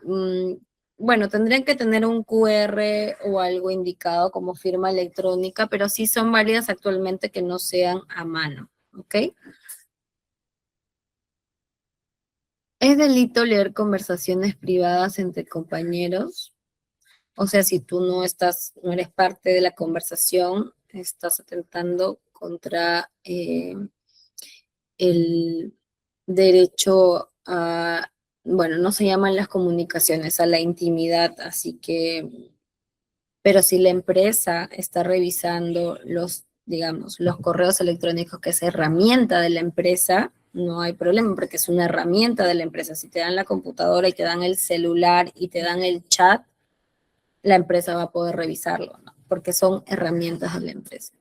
Bueno, tendrían que tener un QR o algo indicado como firma electrónica, pero sí son válidas actualmente que no sean a mano, ¿ok? ¿Es delito leer conversaciones privadas entre compañeros? O sea, si tú no eres parte de la conversación, estás atentando contra el derecho a, bueno, no se llaman las comunicaciones, a la intimidad, así que, pero si la empresa está revisando digamos, los correos electrónicos, que es herramienta de la empresa, no hay problema porque es una herramienta de la empresa. Si te dan la computadora y te dan el celular y te dan el chat, la empresa va a poder revisarlo, ¿no? Porque son herramientas de la empresa.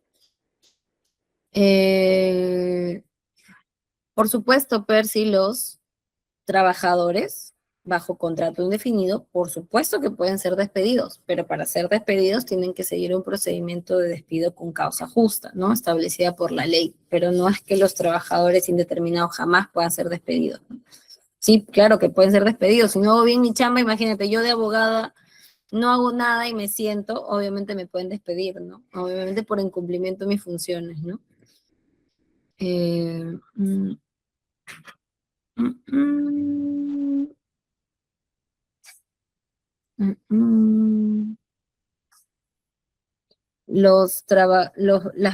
Por supuesto, Percy, los trabajadores bajo contrato indefinido, por supuesto que pueden ser despedidos, pero para ser despedidos tienen que seguir un procedimiento de despido con causa justa, ¿no? Establecida por la ley, pero no es que los trabajadores indeterminados jamás puedan ser despedidos, ¿no? Sí, claro que pueden ser despedidos. Si no hago bien mi chamba, imagínate, yo de abogada no hago nada y me siento, obviamente me pueden despedir, ¿no? Obviamente por incumplimiento de mis funciones, ¿no? Eh, mm, mm, mm, mm, mm. Las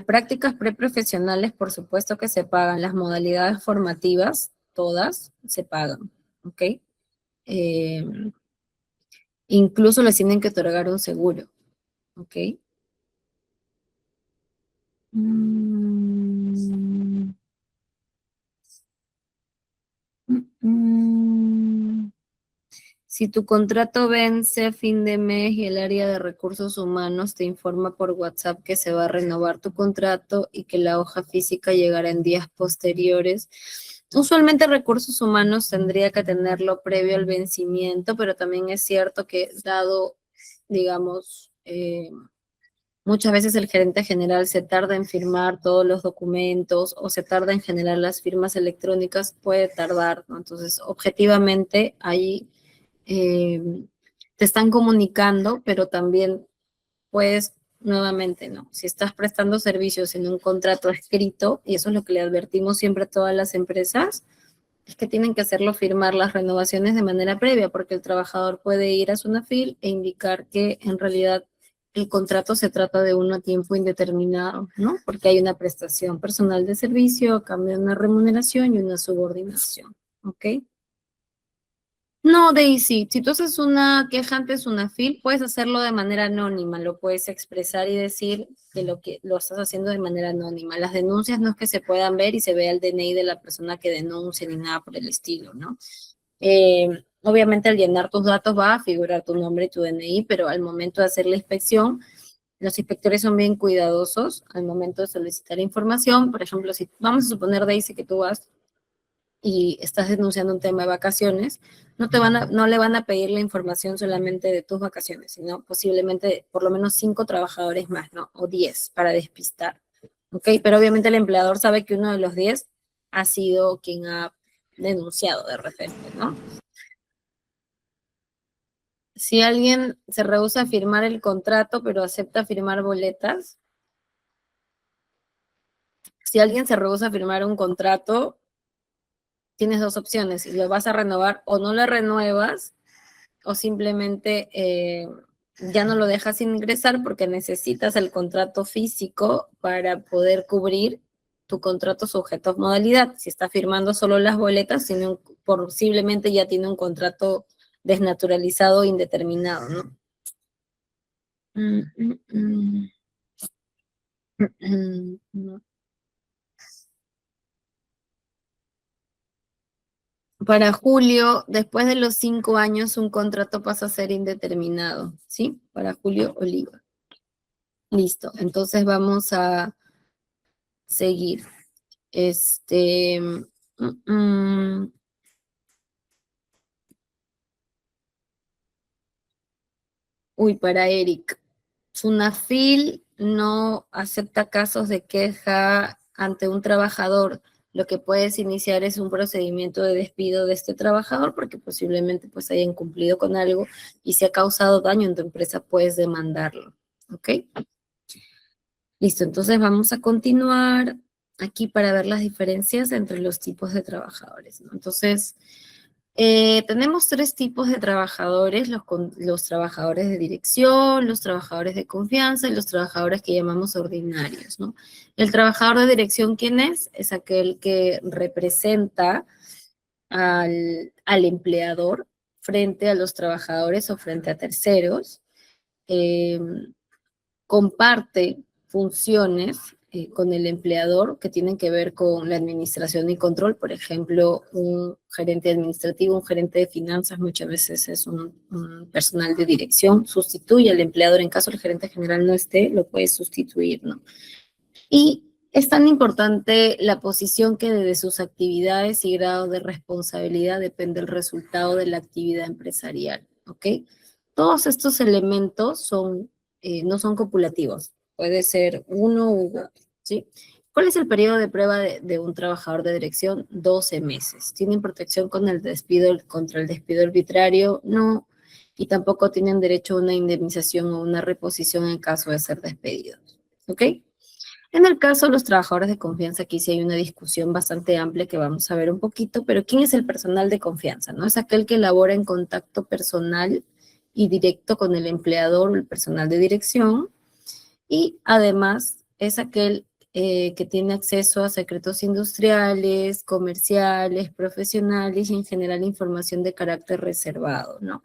prácticas preprofesionales, por supuesto que se pagan. Las modalidades formativas, todas, se pagan, ¿ok? Eh, Incluso les tienen que otorgar un seguro, ¿ok? Mm, mm, mm. Si tu contrato vence a fin de mes y el área de recursos humanos te informa por WhatsApp que se va a renovar tu contrato y que la hoja física llegará en días posteriores, usualmente recursos humanos tendría que tenerlo previo al vencimiento, pero también es cierto que dado, digamos, muchas veces el gerente general se tarda en firmar todos los documentos o se tarda en generar las firmas electrónicas, puede tardar, ¿no? Entonces, objetivamente, ahí te están comunicando, pero también puedes, nuevamente, ¿no? Si estás prestando servicios en un contrato escrito, y eso es lo que le advertimos siempre a todas las empresas, es que tienen que hacerlo firmar las renovaciones de manera previa, porque el trabajador puede ir a Sunafil e indicar que en realidad el contrato se trata de uno a tiempo indeterminado, ¿no? Porque hay una prestación personal de servicio, a cambio de una remuneración y una subordinación, ¿ok? No, Daisy, si tú haces una queja ante Sunafil, puedes hacerlo de manera anónima, lo puedes expresar y decir que lo estás haciendo de manera anónima. Las denuncias no es que se puedan ver y se vea el DNI de la persona que denuncia ni nada por el estilo, ¿no? Obviamente al llenar tus datos va a figurar tu nombre y tu DNI, pero al momento de hacer la inspección, los inspectores son bien cuidadosos al momento de solicitar información. Por ejemplo, si vamos a suponer, Daisy, que tú vas y estás denunciando un tema de vacaciones, no le van a pedir la información solamente de tus vacaciones, sino posiblemente por lo menos 5 trabajadores más, ¿no? O 10 para despistar, ¿ok? Pero obviamente el empleador sabe que uno de los 10 ha sido quien ha denunciado de repente, ¿no? Si alguien se rehúsa a firmar el contrato, pero acepta firmar boletas, si alguien se rehúsa a firmar un contrato, tienes dos opciones, si lo vas a renovar o no lo renuevas, o simplemente ya no lo dejas ingresar porque necesitas el contrato físico para poder cubrir tu contrato sujeto a modalidad. Si está firmando solo las boletas, posiblemente ya tiene un contrato desnaturalizado indeterminado, ¿no? Mm, mm, mm. No. Para julio, después de los 5 años, un contrato pasa a ser indeterminado, ¿sí? Para Julio Oliva. Listo. Entonces vamos a seguir. Este, para Eric. Sunafil no acepta casos de queja ante un trabajador. Lo que puedes iniciar es un procedimiento de despido de este trabajador porque posiblemente pues haya incumplido con algo y si ha causado daño en tu empresa puedes demandarlo. ¿Ok? Listo, entonces vamos a continuar aquí para ver las diferencias entre los tipos de trabajadores, ¿no? Entonces, tenemos 3 tipos de trabajadores, los trabajadores de dirección, los trabajadores de confianza y los trabajadores que llamamos ordinarios, ¿no? El trabajador de dirección, ¿quién es? Es aquel que representa al empleador frente a los trabajadores o frente a terceros. Eh, Comparte funciones con el empleador que tienen que ver con la administración y control. Por ejemplo, un gerente administrativo, un gerente de finanzas, muchas veces es un personal de dirección, sustituye al empleador en caso el gerente general no esté, lo puede sustituir, ¿no? Y es tan importante la posición que de sus actividades y grado de responsabilidad depende el resultado de la actividad empresarial, ¿ok? Todos estos elementos no son copulativos, puede ser uno u otro, ¿sí? ¿Cuál es el periodo de prueba de un trabajador de dirección? 12 meses. ¿Tienen protección contra el despido arbitrario? No. Y tampoco tienen derecho a una indemnización o una reposición en caso de ser despedidos, ¿ok? En el caso de los trabajadores de confianza, aquí sí hay una discusión bastante amplia que vamos a ver un poquito, pero ¿quién es el personal de confianza? ¿No? Es aquel que labora en contacto personal y directo con el empleador o el personal de dirección y además es aquel que tiene acceso a secretos industriales, comerciales, profesionales y en general información de carácter reservado, ¿no?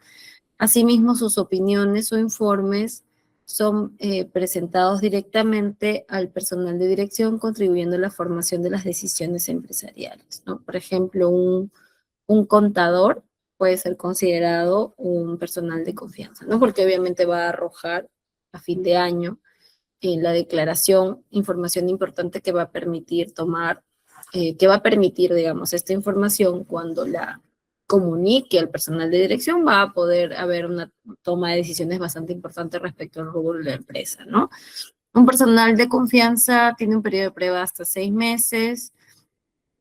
Asimismo, sus opiniones o informes son presentados directamente al personal de dirección, contribuyendo a la formación de las decisiones empresariales, ¿no? Por ejemplo, un contador puede ser considerado un personal de confianza, ¿no? Porque obviamente va a arrojar a fin de año en la declaración información importante que va a permitir digamos, esta información cuando la comunique al personal de dirección, va a poder haber una toma de decisiones bastante importante respecto al rubro de la empresa, ¿no? Un personal de confianza tiene un periodo de prueba hasta 6 meses,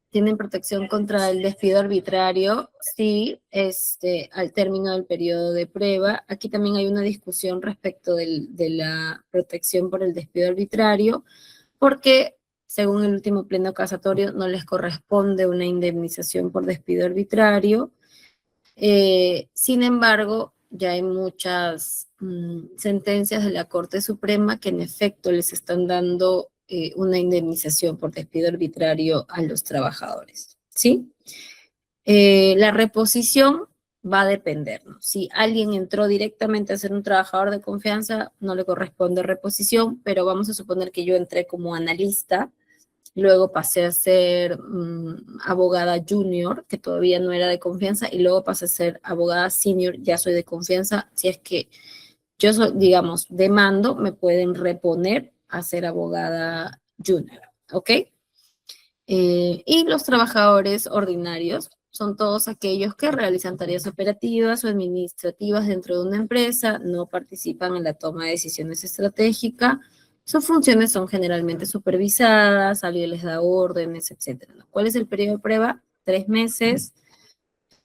tienen protección contra el despido arbitrario, sí, al término del periodo de prueba. Aquí también hay una discusión respecto de la protección por el despido arbitrario, porque según el último pleno casatorio no les corresponde una indemnización por despido arbitrario. Sin embargo, ya hay muchas sentencias de la Corte Suprema que en efecto les están dando una indemnización por despido arbitrario a los trabajadores, ¿sí? La reposición va a depender, ¿no? Si alguien entró directamente a ser un trabajador de confianza, no le corresponde reposición, pero vamos a suponer que yo entré como analista, luego pasé a ser abogada junior, que todavía no era de confianza, y luego pasé a ser abogada senior, ya soy de confianza. Si es que yo soy, digamos, demando, me pueden reponer a ser abogada junior, ¿ok? Y los trabajadores ordinarios son todos aquellos que realizan tareas operativas o administrativas dentro de una empresa, no participan en la toma de decisiones estratégicas. Sus funciones son generalmente supervisadas, alguien les da órdenes, etc. ¿Cuál es el periodo de prueba? 3 meses.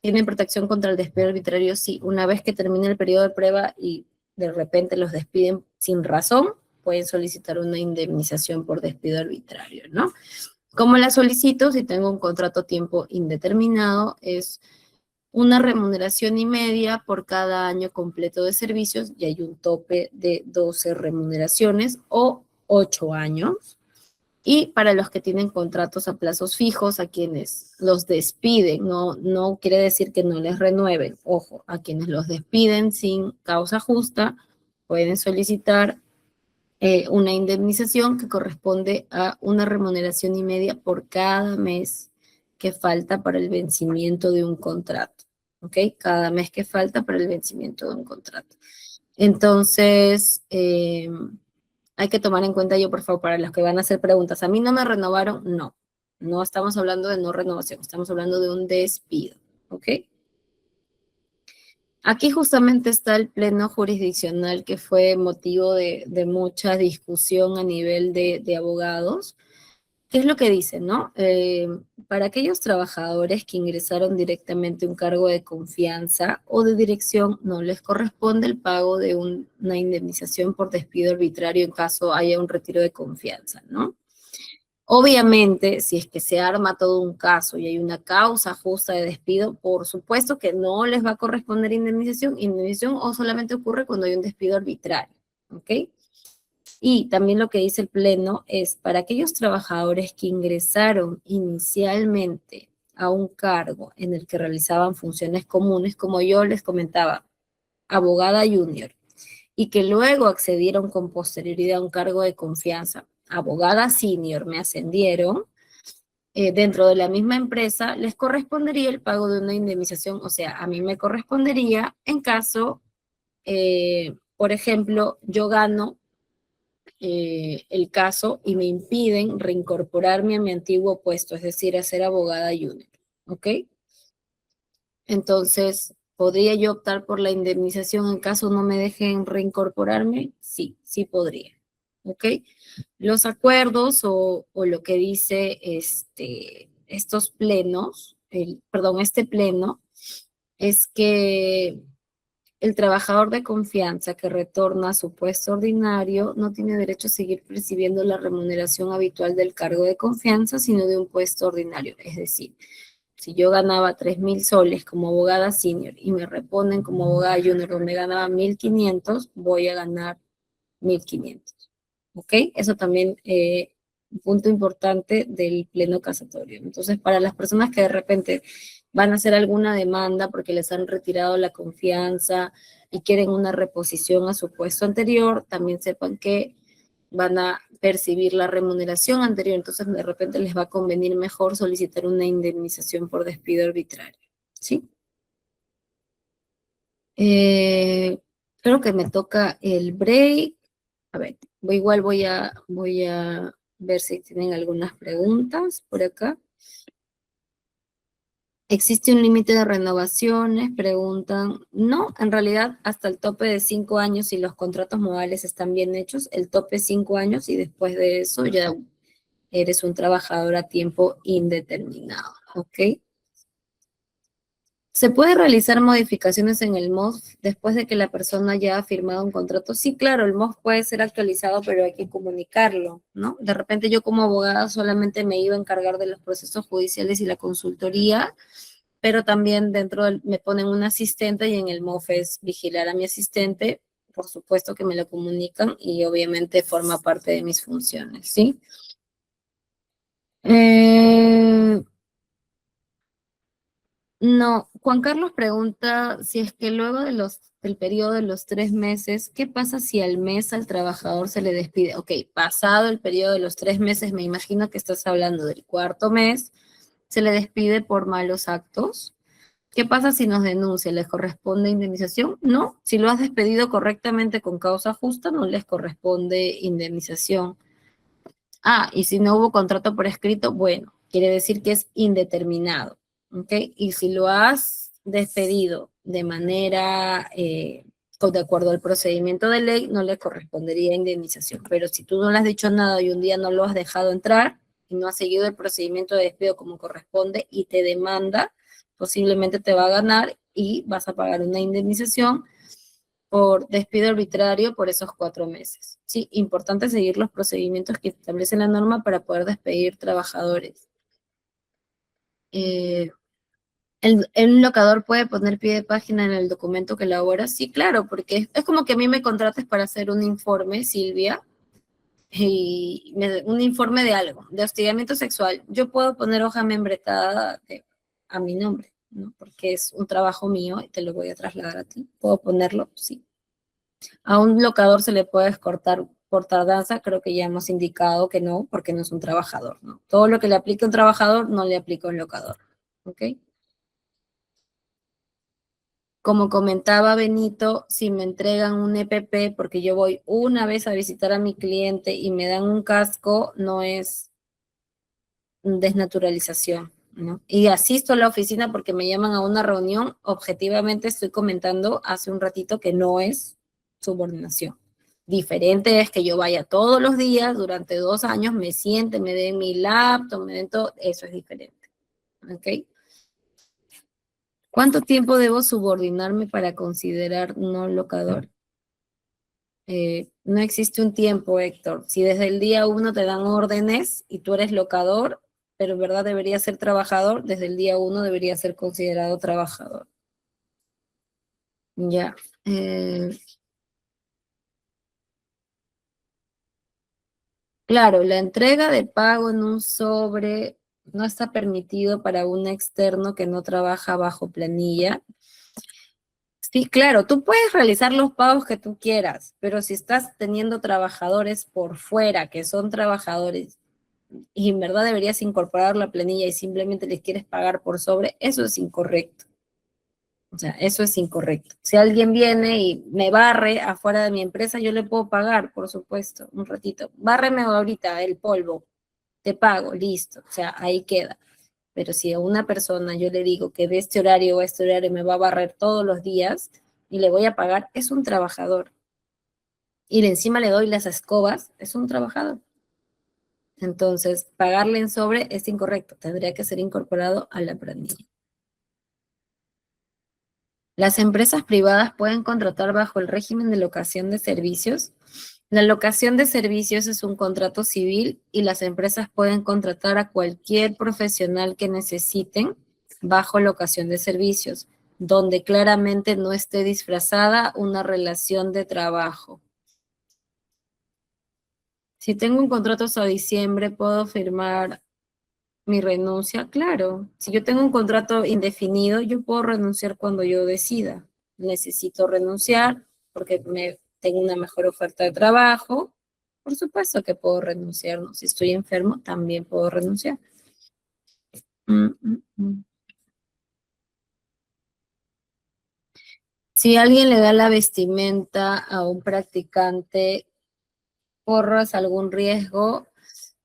¿Tienen protección contra el despido arbitrario? Sí. Una vez que termine el periodo de prueba y de repente los despiden sin razón, pueden solicitar una indemnización por despido arbitrario, ¿no? ¿Cómo la solicito? Si tengo un contrato a tiempo indeterminado, es una remuneración y media por cada año completo de servicios, y hay un tope de 12 remuneraciones o 8 años. Y para los que tienen contratos a plazos fijos, a quienes los despiden, no quiere decir que no les renueven, ojo, a quienes los despiden sin causa justa, pueden solicitar una indemnización que corresponde a una remuneración y media por cada mes que falta para el vencimiento de un contrato, ¿ok? Cada mes que falta para el vencimiento de un contrato. Entonces, hay que tomar en cuenta, yo por favor, para los que van a hacer preguntas, ¿a mí no me renovaron? No, no estamos hablando de no renovación, estamos hablando de un despido, ¿ok? Aquí justamente está el pleno jurisdiccional que fue motivo de mucha discusión a nivel de abogados. ¿Qué es lo que dice, no? Para aquellos trabajadores que ingresaron directamente a un cargo de confianza o de dirección, no les corresponde el pago de una indemnización por despido arbitrario en caso haya un retiro de confianza, ¿no? Obviamente, si es que se arma todo un caso y hay una causa justa de despido, por supuesto que no les va a corresponder indemnización o solamente ocurre cuando hay un despido arbitrario, ¿ok? Y también lo que dice el Pleno es para aquellos trabajadores que ingresaron inicialmente a un cargo en el que realizaban funciones comunes, como yo les comentaba, abogada junior, y que luego accedieron con posterioridad a un cargo de confianza, abogada senior, me ascendieron, dentro de la misma empresa, les correspondería el pago de una indemnización, o sea, a mí me correspondería en caso, por ejemplo, yo gano el caso y me impiden reincorporarme a mi antiguo puesto, es decir, a ser abogada junior, ¿ok? Entonces, ¿podría yo optar por la indemnización en caso no me dejen reincorporarme? Sí, sí podría, ¿ok? Los acuerdos o lo que dice estos plenos, este pleno, es que el trabajador de confianza que retorna a su puesto ordinario no tiene derecho a seguir percibiendo la remuneración habitual del cargo de confianza, sino de un puesto ordinario. Es decir, si yo ganaba 3.000 soles como abogada senior y me reponen como abogada junior donde ganaba 1.500, voy a ganar 1.500. ¿Ok? Eso también un punto importante del pleno casatorio. Entonces, para las personas que de repente van a hacer alguna demanda porque les han retirado la confianza y quieren una reposición a su puesto anterior, también sepan que van a percibir la remuneración anterior, entonces de repente les va a convenir mejor solicitar una indemnización por despido arbitrario, ¿sí? Eh, Creo que me toca el break. A ver, igual voy a ver si tienen algunas preguntas por acá. ¿Existe un límite de renovaciones? Preguntan. No, en realidad hasta el tope de 5 años, si los contratos modales están bien hechos, el tope es 5 años y después de eso ya eres un trabajador a tiempo indeterminado, ¿ok? ¿Se puede realizar modificaciones en el MOF después de que la persona ya ha firmado un contrato? Sí, claro, el MOF puede ser actualizado, pero hay que comunicarlo, ¿no? De repente yo como abogada solamente me iba a encargar de los procesos judiciales y la consultoría, pero también me ponen un asistente y en el MOF es vigilar a mi asistente, por supuesto que me lo comunican y obviamente forma parte de mis funciones, ¿sí? Eh, No, Juan Carlos pregunta si es que luego del periodo de los 3 meses, ¿qué pasa si al mes al trabajador se le despide? Ok, pasado el periodo de los 3 meses, me imagino que estás hablando del cuarto mes, se le despide por malos actos. ¿Qué pasa si nos denuncia? ¿Les corresponde indemnización? No, si lo has despedido correctamente con causa justa, no les corresponde indemnización. Ah, y si no hubo contrato por escrito, bueno, quiere decir que es indeterminado, ¿ok? Y si lo has despedido de manera, de acuerdo al procedimiento de ley, no le correspondería indemnización. Pero si tú no le has dicho nada y un día no lo has dejado entrar y no has seguido el procedimiento de despido como corresponde y te demanda, posiblemente te va a ganar y vas a pagar una indemnización por despido arbitrario por esos 4 meses. Sí, importante seguir los procedimientos que establece la norma para poder despedir trabajadores. Eh, ¿El locador puede poner pie de página en el documento que elabora? Sí, claro, porque es como que a mí me contrates para hacer un informe, Silvia, y un informe de algo, de hostigamiento sexual. Yo puedo poner hoja membretada a mi nombre, ¿no? Porque es un trabajo mío y te lo voy a trasladar a ti. ¿Puedo ponerlo? Sí. A un locador se le puede excortar por tardanza, creo que ya hemos indicado que no, porque no es un trabajador, ¿no? Todo lo que le aplique a un trabajador no le aplica a un locador, ¿ok? Como comentaba Benito, si me entregan un EPP porque yo voy una vez a visitar a mi cliente y me dan un casco, no es desnaturalización, ¿no? Y asisto a la oficina porque me llaman a una reunión, objetivamente estoy comentando hace un ratito que no es subordinación. Diferente es que yo vaya todos los días durante 2 años, me siente, me den mi laptop, me den todo, eso es diferente, ¿ok? ¿Cuánto tiempo debo subordinarme para considerar no locador? No existe un tiempo, Héctor. Si desde el día uno te dan órdenes y tú eres locador, pero en verdad debería ser trabajador, desde el día uno debería ser considerado trabajador. Ya. Claro, la entrega de pago en un sobre no está permitido para un externo que no trabaja bajo planilla. Sí, claro, tú puedes realizar los pagos que tú quieras, pero si estás teniendo trabajadores por fuera que son trabajadores y en verdad deberías incorporar la planilla y simplemente les quieres pagar por sobre, eso es incorrecto. O sea, eso es incorrecto. Si alguien viene y me barre afuera de mi empresa, yo le puedo pagar, por supuesto, un ratito. Bárreme ahorita el polvo, te pago, listo. O sea, ahí queda. Pero si a una persona yo le digo que de este horario a este horario me va a barrer todos los días y le voy a pagar, es un trabajador. Y encima le doy las escobas, es un trabajador. Entonces, pagarle en sobre es incorrecto, tendría que ser incorporado a la planilla. Las empresas privadas pueden contratar bajo el régimen de locación de servicios. La locación de servicios es un contrato civil y las empresas pueden contratar a cualquier profesional que necesiten bajo locación de servicios, donde claramente no esté disfrazada una relación de trabajo. Si tengo un contrato hasta diciembre, ¿puedo firmar mi renuncia? Claro, si yo tengo un contrato indefinido, yo puedo renunciar cuando yo decida. Necesito renunciar porque tengo una mejor oferta de trabajo. Por supuesto que puedo renunciar, ¿no? Si estoy enfermo, también puedo renunciar. Mm, mm, mm. Si alguien le da la vestimenta a un practicante, ¿corres algún riesgo?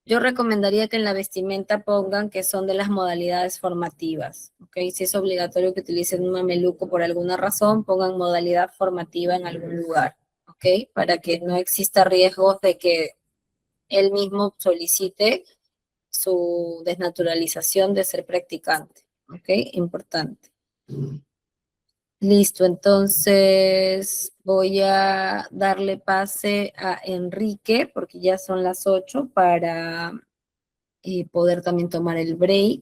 Yo recomendaría que en la vestimenta pongan que son de las modalidades formativas, ¿ok? Si es obligatorio que utilicen un mameluco por alguna razón, pongan modalidad formativa en algún lugar, ¿ok? Para que no exista riesgo de que él mismo solicite su desnaturalización de ser practicante, ¿ok? Importante. Listo, entonces voy a darle pase a Enrique, porque ya son las 8 para poder también tomar el break.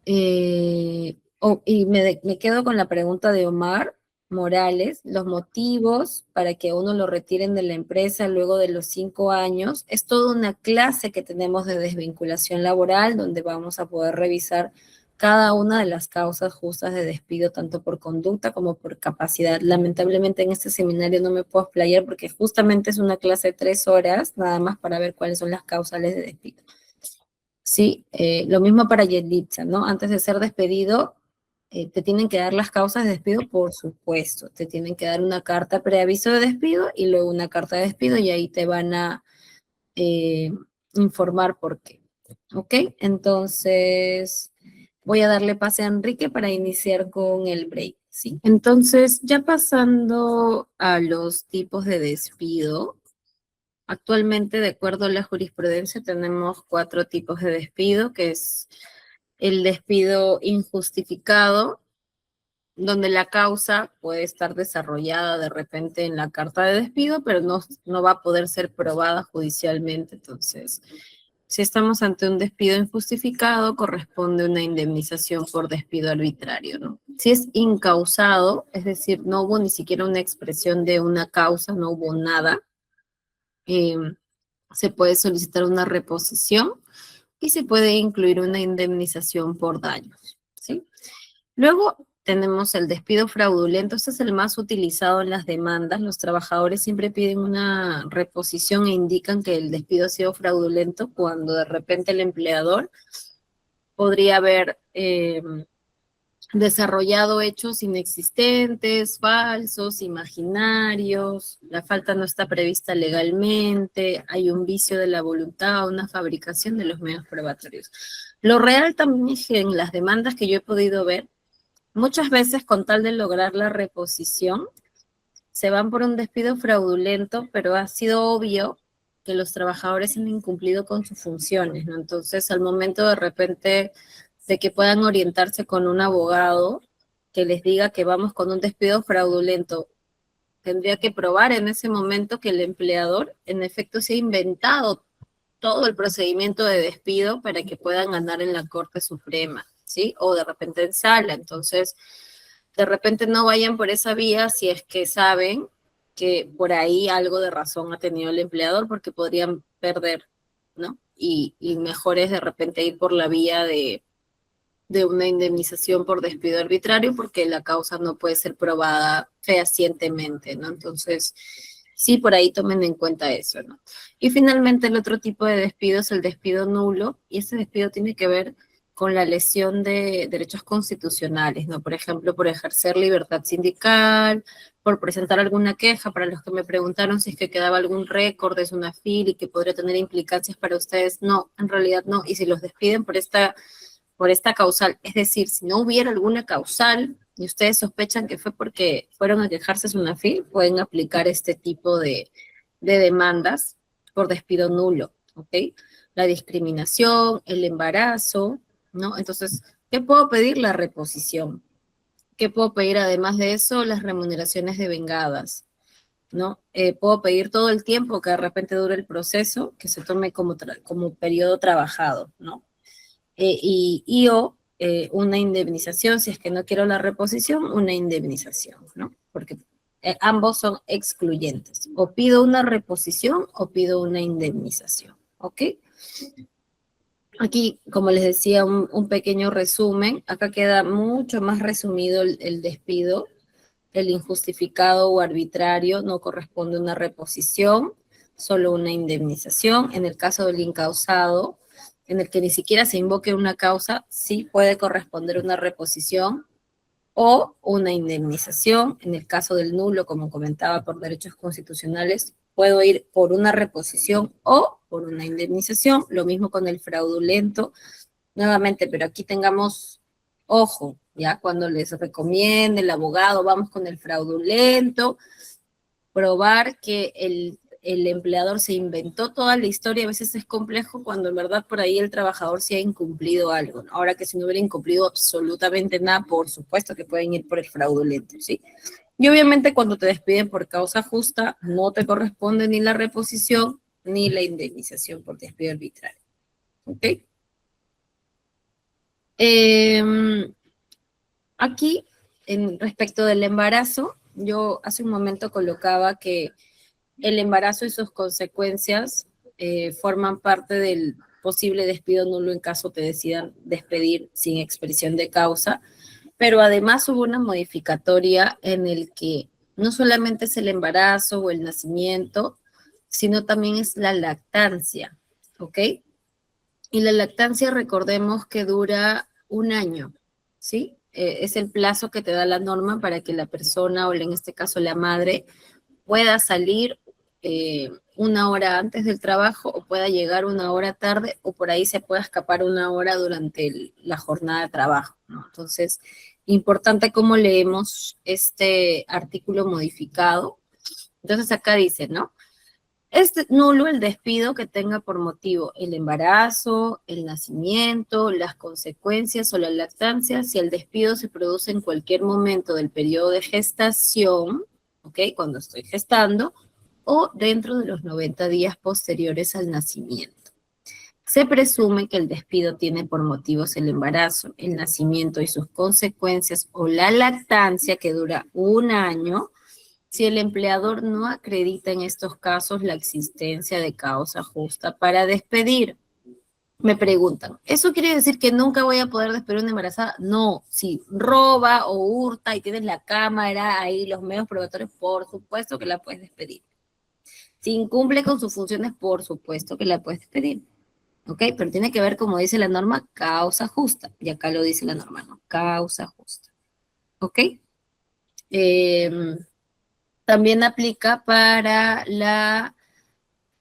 Y me quedo con la pregunta de Omar Morales, los motivos para que a uno lo retiren de la empresa luego de los 5 años. Es toda una clase que tenemos de desvinculación laboral donde vamos a poder revisar cada una de las causas justas de despido, tanto por conducta como por capacidad. Lamentablemente en este seminario no me puedo explayar porque justamente es una clase de 3 horas, nada más para ver cuáles son las causales de despido. Sí, lo mismo para Yelitza, ¿no? Antes de ser despedido, te tienen que dar las causas de despido, por supuesto. Te tienen que dar una carta preaviso de despido y luego una carta de despido y ahí te van a eh, informar por qué. ¿Ok? Entonces, voy a darle pase a Enrique para iniciar con el break, ¿sí? Entonces, ya pasando a los tipos de despido. Actualmente, de acuerdo a la jurisprudencia, tenemos 4 tipos de despido, que es el despido injustificado, donde la causa puede estar desarrollada de repente en la carta de despido, pero no va a poder ser probada judicialmente. Entonces, si estamos ante un despido injustificado, corresponde una indemnización por despido arbitrario, ¿no? Si es incausado, es decir, no hubo ni siquiera una expresión de una causa, no hubo nada, eh, se puede solicitar una reposición y se puede incluir una indemnización por daños, ¿sí? Luego tenemos el despido fraudulento. Este es el más utilizado en las demandas. Los trabajadores siempre piden una reposición e indican que el despido ha sido fraudulento cuando de repente el empleador podría haber desarrollado hechos inexistentes, falsos, imaginarios, la falta no está prevista legalmente, hay un vicio de la voluntad, una fabricación de los medios probatorios. Lo real también es que en las demandas que yo he podido ver, muchas veces con tal de lograr la reposición, se van por un despido fraudulento, pero ha sido obvio que los trabajadores han incumplido con sus funciones, ¿no? Entonces, al momento de repente de que puedan orientarse con un abogado que les diga que vamos con un despido fraudulento, tendría que probar en ese momento que el empleador en efecto se ha inventado todo el procedimiento de despido para que puedan ganar en la Corte Suprema, ¿sí? O de repente en sala. Entonces, de repente no vayan por esa vía si es que saben que por ahí algo de razón ha tenido el empleador, porque podrían perder, ¿no? Y mejor es de repente ir por la vía de una indemnización por despido arbitrario, porque la causa no puede ser probada fehacientemente, ¿no? Entonces, sí, por ahí tomen en cuenta eso, ¿no? Y finalmente el otro tipo de despido es el despido nulo, y ese despido tiene que ver con la lesión de derechos constitucionales, ¿no? Por ejemplo, por ejercer libertad sindical, por presentar alguna queja, para los que me preguntaron si es que quedaba algún récord de una FIL y que podría tener implicancias para ustedes, no, en realidad no, y si los despiden por esta causal, es decir, si no hubiera alguna causal y ustedes sospechan que fue porque fueron a quejarse a SUNAFIL, pueden aplicar este tipo de demandas por despido nulo, ¿ok? La discriminación, el embarazo, ¿no? Entonces, ¿qué puedo pedir? La reposición. ¿Qué puedo pedir además de eso? Las remuneraciones devengadas, ¿no? Puedo pedir todo el tiempo que de repente dure el proceso, que se tome como periodo trabajado, ¿no? Una indemnización, si es que no quiero la reposición, una indemnización, ¿no? Porque ambos son excluyentes. O pido una reposición o pido una indemnización, ¿ok? Aquí, como les decía, un pequeño resumen. Acá queda mucho más resumido el despido. El injustificado o arbitrario no corresponde a una reposición, solo una indemnización. En el caso del incausado, en el que ni siquiera se invoque una causa, sí puede corresponder una reposición o una indemnización. En el caso del nulo, como comentaba, por derechos constitucionales, puedo ir por una reposición o por una indemnización. Lo mismo con el fraudulento, nuevamente, pero aquí tengamos ojo, ya cuando les recomiende el abogado, vamos con el fraudulento, probar que el empleador se inventó toda la historia, a veces es complejo cuando en verdad por ahí el trabajador sí ha incumplido algo, ¿no? Ahora que si no hubiera incumplido absolutamente nada, por supuesto que pueden ir por el fraudulento, ¿sí? Y obviamente cuando te despiden por causa justa, no te corresponde ni la reposición ni la indemnización por despido arbitrario, ¿ok? Aquí, respecto del embarazo, yo hace un momento colocaba que el embarazo y sus consecuencias forman parte del posible despido nulo en caso te decidan despedir sin expresión de causa, pero además hubo una modificatoria en el que no solamente es el embarazo o el nacimiento, sino también es la lactancia, ¿ok? Y la lactancia, recordemos que dura un año, ¿sí? Es el plazo que te da la norma para que la persona, o en este caso la madre, pueda salir una hora antes del trabajo o pueda llegar una hora tarde o por ahí se pueda escapar una hora durante la jornada de trabajo, ¿no? Entonces, importante cómo leemos este artículo modificado. Entonces acá dice, ¿no? Es nulo el despido que tenga por motivo el embarazo, el nacimiento, las consecuencias o la lactancia si el despido se produce en cualquier momento del periodo de gestación, ¿ok? Cuando estoy gestando, o dentro de los 90 días posteriores al nacimiento. Se presume que el despido tiene por motivos el embarazo, el nacimiento y sus consecuencias o la lactancia que dura un año si el empleador no acredita en estos casos la existencia de causa justa para despedir. Me preguntan, ¿eso quiere decir que nunca voy a poder despedir a una embarazada? No, si roba o hurta y tienes la cámara ahí, los medios probatorios, por supuesto que la puedes despedir. Si incumple con sus funciones, por supuesto que la puedes despedir. ¿Ok? Pero tiene que ver, como dice la norma, causa justa. Y acá lo dice la norma, ¿no? Causa justa. ¿Ok? Eh, También aplica para la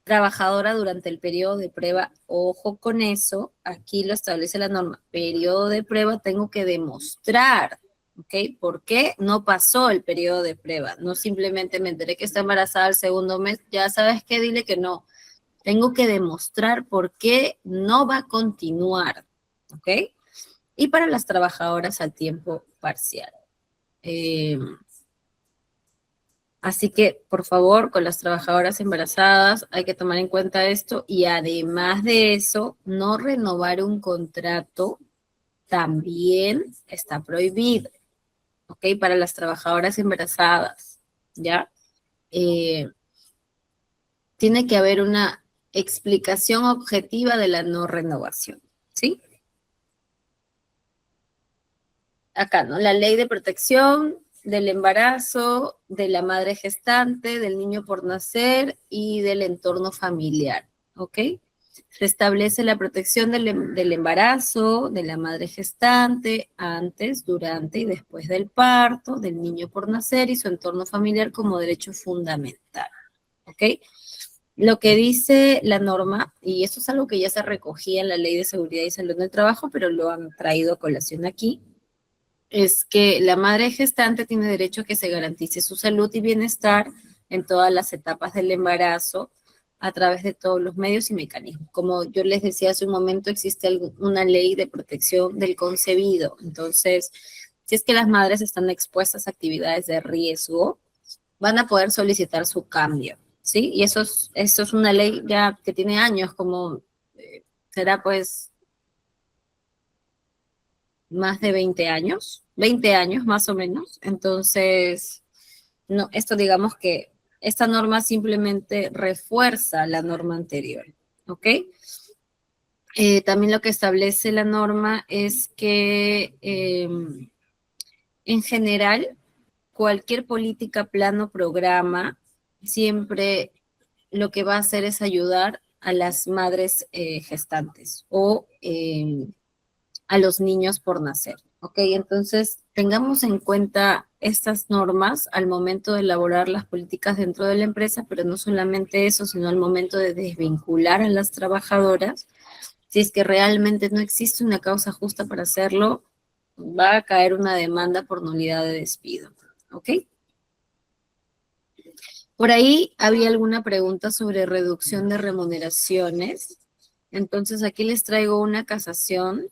trabajadora durante el periodo de prueba. Ojo con eso, aquí lo establece la norma. Periodo de prueba tengo que demostrar, ¿ok? ¿Por qué no pasó el periodo de prueba? No simplemente me enteré que está embarazada el segundo mes, ya sabes qué, dile que no. Tengo que demostrar por qué no va a continuar, ¿ok? Y para las trabajadoras a tiempo parcial. Eh, Así que, por favor, con las trabajadoras embarazadas hay que tomar en cuenta esto y además de eso, no renovar un contrato también está prohibido, ¿ok? Para las trabajadoras embarazadas, ¿ya? Eh, Tiene que haber una explicación objetiva de la no renovación, ¿sí? Acá, ¿no? La ley de protección del embarazo, de la madre gestante, del niño por nacer y del entorno familiar, ¿ok? Se establece la protección del embarazo, de la madre gestante, antes, durante y después del parto, del niño por nacer y su entorno familiar como derecho fundamental, ¿ok? Lo que dice la norma, y esto es algo que ya se recogía en la Ley de Seguridad y Salud en el Trabajo, pero lo han traído a colación aquí, es que la madre gestante tiene derecho a que se garantice su salud y bienestar en todas las etapas del embarazo a través de todos los medios y mecanismos. Como yo les decía hace un momento, existe una ley de protección del concebido. Entonces, si es que las madres están expuestas a actividades de riesgo, van a poder solicitar su cambio, ¿sí? Y eso es una ley ya que tiene años, como será pues más de 20 años más o menos. Entonces, no, esto digamos que esta norma simplemente refuerza la norma anterior, ¿ok? También lo que establece la norma es que en general cualquier política, plano, programa, siempre lo que va a hacer es ayudar a las madres gestantes o a los niños por nacer. Ok, entonces tengamos en cuenta estas normas al momento de elaborar las políticas dentro de la empresa, pero no solamente eso, sino al momento de desvincular a las trabajadoras. Si es que realmente no existe una causa justa para hacerlo, va a caer una demanda por nulidad de despido. ¿Ok? Por ahí había alguna pregunta sobre reducción de remuneraciones. Entonces aquí les traigo una casación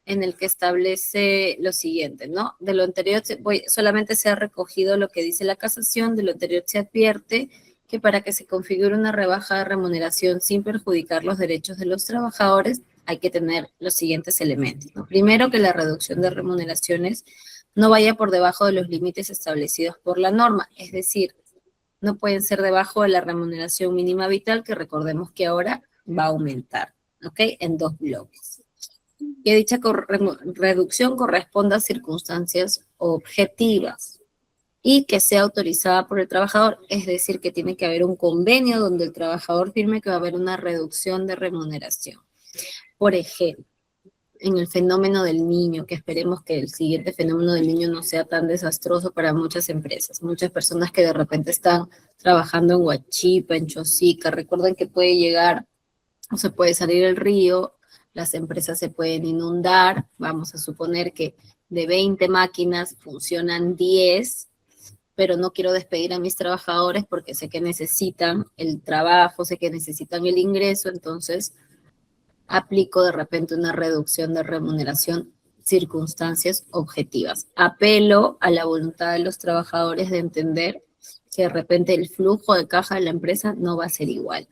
en el que establece lo siguiente, ¿no? De lo anterior solamente se ha recogido lo que dice la casación, de lo anterior se advierte que para que se configure una rebaja de remuneración sin perjudicar los derechos de los trabajadores, hay que tener los siguientes elementos, ¿no? Primero, que la reducción de remuneraciones no vaya por debajo de los límites establecidos por la norma, es decir, no pueden ser debajo de la remuneración mínima vital, que recordemos que ahora va a aumentar, ¿ok? En 2 bloques. Que dicha reducción corresponda a circunstancias objetivas y que sea autorizada por el trabajador, es decir, que tiene que haber un convenio donde el trabajador firme que va a haber una reducción de remuneración. Por ejemplo, en el fenómeno del niño, que esperemos que el siguiente fenómeno del niño no sea tan desastroso para muchas empresas, muchas personas que de repente están trabajando en Huachipa, en Chosica, recuerden que puede llegar o se puede salir el río, las empresas se pueden inundar, vamos a suponer que de 20 máquinas funcionan 10, pero no quiero despedir a mis trabajadores porque sé que necesitan el trabajo, sé que necesitan el ingreso, entonces aplico de repente una reducción de remuneración, circunstancias objetivas. Apelo a la voluntad de los trabajadores de entender que de repente el flujo de caja de la empresa no va a ser igual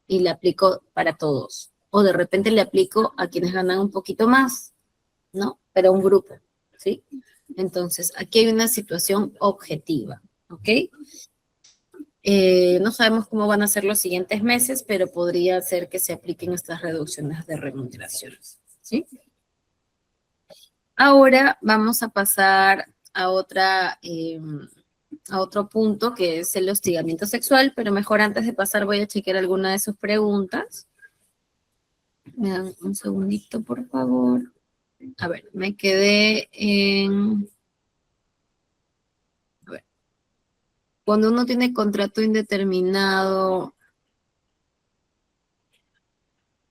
y le aplico para todos. O de repente le aplico a quienes ganan un poquito más, ¿no? Pero a un grupo, ¿sí? Entonces, aquí hay una situación objetiva, ¿ok? No sabemos cómo van a ser los siguientes meses, pero podría ser que se apliquen estas reducciones de remuneraciones, ¿sí? Ahora vamos a pasar a a otro punto, que es el hostigamiento sexual, pero mejor antes de pasar voy a chequear alguna de sus preguntas. Me dan un segundito, por favor. A ver, me quedé en... A ver, cuando uno tiene contrato indeterminado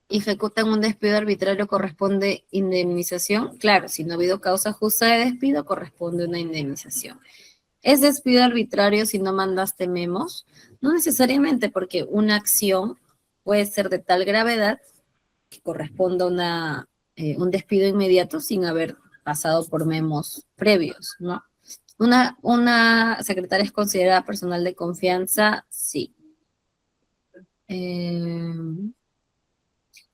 y ejecutan un despido arbitrario, ¿corresponde indemnización? Claro, si no ha habido causa justa de despido, corresponde una indemnización. ¿Es despido arbitrario si no mandaste memos? No necesariamente, porque una acción puede ser de tal gravedad que corresponda un despido inmediato sin haber pasado por memos previos, ¿no? Una secretaria es considerada personal de confianza, sí.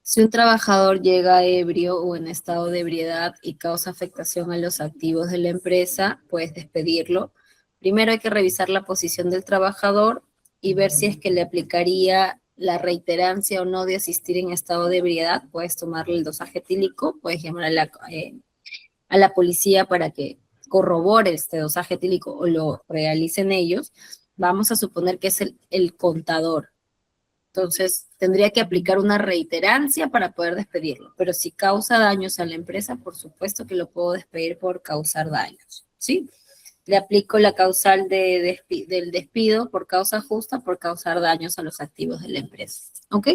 Si un trabajador llega ebrio o en estado de ebriedad y causa afectación a los activos de la empresa, puedes despedirlo. Primero hay que revisar la posición del trabajador y ver si es que le aplicaría la reiterancia o no de asistir en estado de ebriedad. Puedes tomarle el dosaje etílico, puedes llamar a la policía para que corrobore este dosaje etílico o lo realicen ellos. Vamos a suponer que es el contador. Entonces, tendría que aplicar una reiterancia para poder despedirlo. Pero si causa daños a la empresa, por supuesto que lo puedo despedir por causar daños, ¿sí? Le aplico la causal del despido por causa justa por causar daños a los activos de la empresa, ¿ok?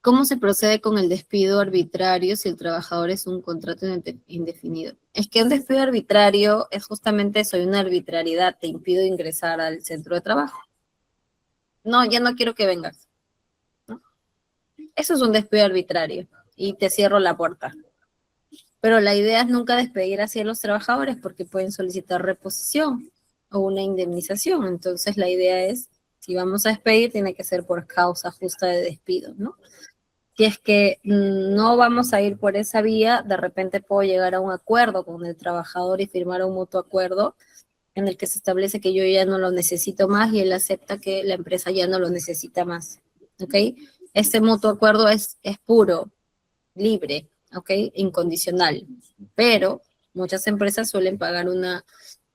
¿Cómo se procede con el despido arbitrario si el trabajador es un contrato indefinido? Es que un despido arbitrario es justamente eso, una arbitrariedad, te impido ingresar al centro de trabajo. No, ya no quiero que vengas. ¿No? Eso es un despido arbitrario y te cierro la puerta. Pero la idea es nunca despedir así a los trabajadores porque pueden solicitar reposición o una indemnización. Entonces la idea es, si vamos a despedir, tiene que ser por causa justa de despido, ¿no? Si es que no vamos a ir por esa vía, de repente puedo llegar a un acuerdo con el trabajador y firmar un mutuo acuerdo en el que se establece que yo ya no lo necesito más y él acepta que la empresa ya no lo necesita más, ¿ok? Este mutuo acuerdo es puro, libre, ¿ok? Incondicional, pero muchas empresas suelen pagar una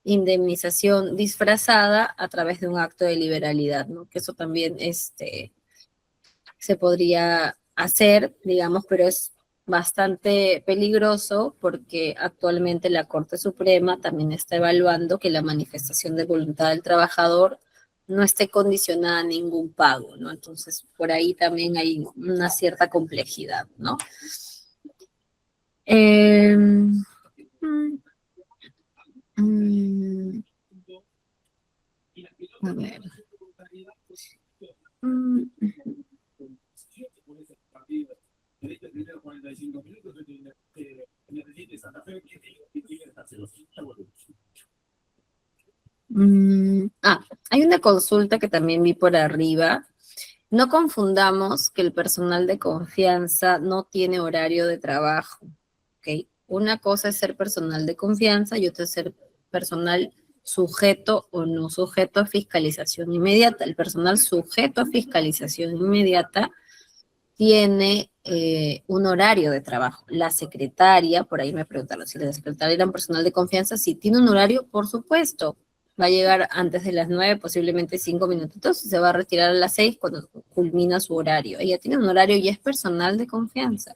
indemnización disfrazada a través de un acto de liberalidad, ¿no? Que eso también se podría hacer, digamos, pero es bastante peligroso porque actualmente la Corte Suprema también está evaluando que la manifestación de voluntad del trabajador no esté condicionada a ningún pago, ¿no? Entonces, por ahí también hay una cierta complejidad, ¿no? Eh, mm, mm, a ver. Mm, hay una consulta que también vi por arriba. No confundamos que el personal de confianza no tiene horario de trabajo, ¿ok? Una cosa es ser personal de confianza y otra es ser personal sujeto o no sujeto a fiscalización inmediata. El personal sujeto a fiscalización inmediata tiene un horario de trabajo. La secretaria, por ahí me preguntaron si la secretaria era un personal de confianza, si tiene un horario, por supuesto. Va a llegar antes de las 9, posiblemente 5 minutitos, y se va a retirar a las 6 cuando culmina su horario. Ella tiene un horario y es personal de confianza,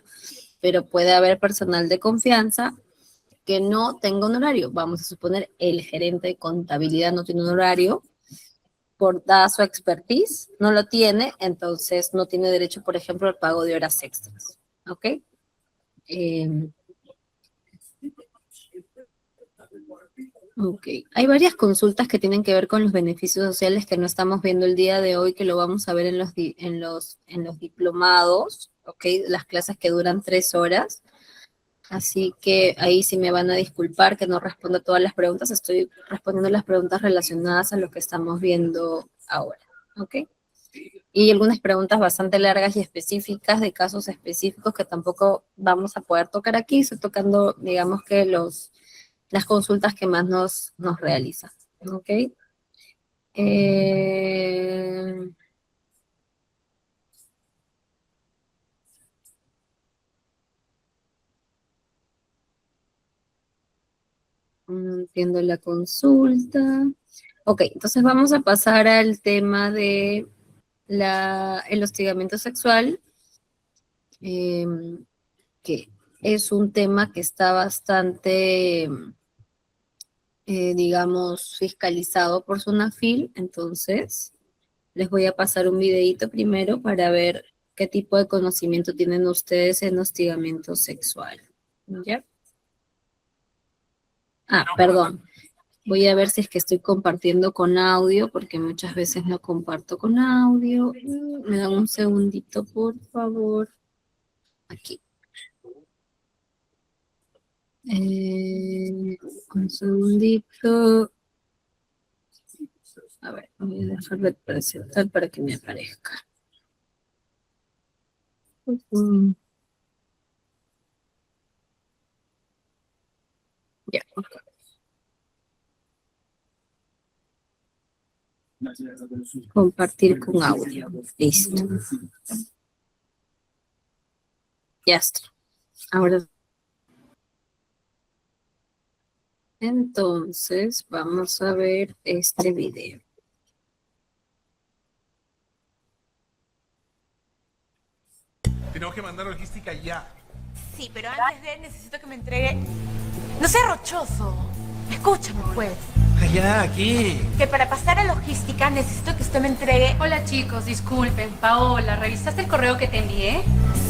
pero puede haber personal de confianza que no tenga un horario. Vamos a suponer el gerente de contabilidad no tiene un horario, por dada su expertise, no lo tiene, entonces no tiene derecho, por ejemplo, al pago de horas extras. ¿Ok? Eh, ok. Hay varias consultas que tienen que ver con los beneficios sociales que no estamos viendo el día de hoy, que lo vamos a ver en los diplomados, ¿ok? Las clases que duran 3 horas. Así que ahí sí me van a disculpar que no respondo todas las preguntas. Estoy respondiendo las preguntas relacionadas a lo que estamos viendo ahora. ¿Ok? Y algunas preguntas bastante largas y específicas de casos específicos que tampoco vamos a poder tocar aquí. Estoy tocando, digamos que las consultas que más nos realizan. ¿Ok? Eh, entiendo la consulta. Ok, entonces vamos a pasar al tema de el hostigamiento sexual, eh, que es un tema que está bastante, digamos, fiscalizado por SUNAFIL. Entonces, les voy a pasar un videito primero para ver qué tipo de conocimiento tienen ustedes en hostigamiento sexual. ¿Ya? Ah, perdón. Voy a ver si es que estoy compartiendo con audio, porque muchas veces no comparto con audio. Me dan un segundito, por favor. Aquí. Un segundito. A ver, voy a dejar de presentar para que me aparezca. Ya, ok. Compartir con audio. Listo. Ya está. Ahora, entonces, vamos a ver este video. Tenemos que mandar logística ya. Sí, pero antes de necesito que me entregue... No seas rochoso. Escúchame, pues. Ya, aquí. Que para pasar a logística necesito que usted me entregue... Hola chicos, disculpen. Paola, ¿revisaste el correo que te envié?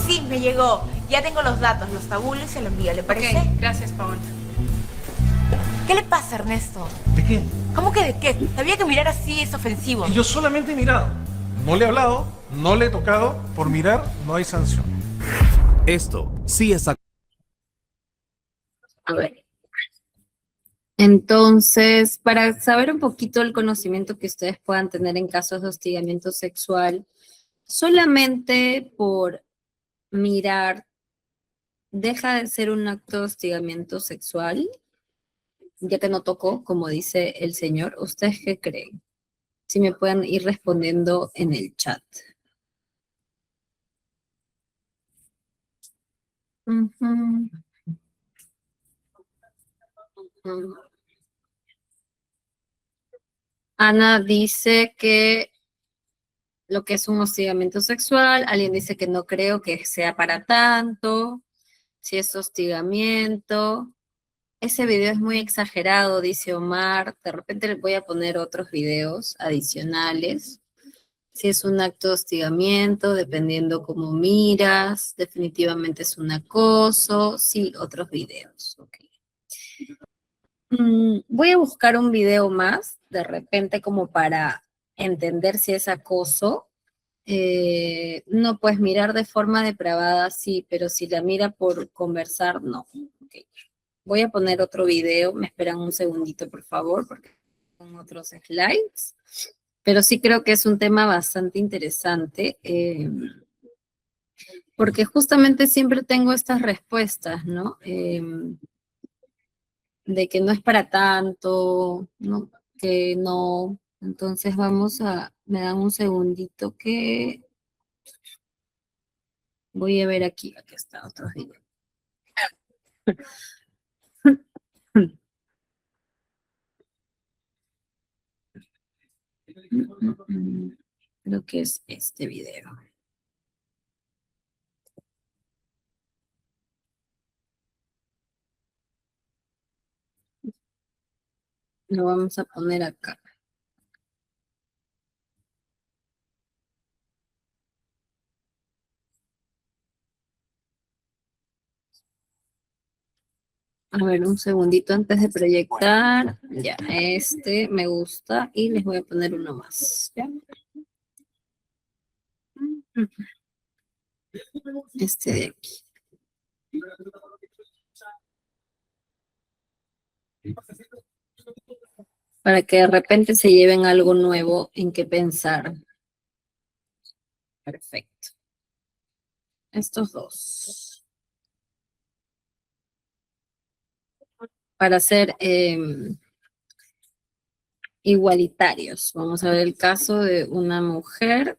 Sí, me llegó. Ya tengo los datos, los tabulo y se lo envío, ¿le parece? Ok, gracias Paola. ¿Qué le pasa, Ernesto? ¿De qué? ¿Cómo que de qué? Sabía que mirar así es ofensivo. Y yo solamente he mirado. No le he hablado, no le he tocado. Por mirar, no hay sanción. Esto sí es A ver. Entonces, para saber un poquito el conocimiento que ustedes puedan tener en casos de hostigamiento sexual, solamente por mirar deja de ser un acto de hostigamiento sexual, ya que no tocó, como dice el señor. ¿Ustedes qué creen? Si me pueden ir respondiendo en el chat. Ujú. Ujú. Ana dice que lo que es un hostigamiento sexual, alguien dice que no creo que sea para tanto, Si es hostigamiento. Ese video es muy exagerado, dice Omar. De repente le voy a poner otros videos adicionales. Si es un acto de hostigamiento, dependiendo cómo miras, definitivamente es un acoso. Sí, otros videos. Ok. Voy a buscar un video más, de repente como para entender si es acoso. No, pues mirar de forma depravada, sí, pero si la mira por conversar, no. Ok. Voy a poner otro video, me esperan un segundito, por favor, porque con otros slides. Pero sí creo que es un tema bastante interesante, porque justamente siempre tengo estas respuestas, ¿no? De que no es para tanto, ¿no? Que no. Entonces me dan un segundito que voy a ver aquí está otro video. Creo que es este video. Lo vamos a poner acá. A ver, un segundito antes de proyectar. Ya, este me gusta y les voy a poner uno más. ¿Ya? Este de aquí. Para que de repente se lleven algo nuevo en qué pensar. Perfecto. Estos dos. Para ser igualitarios. Vamos a ver el caso de una mujer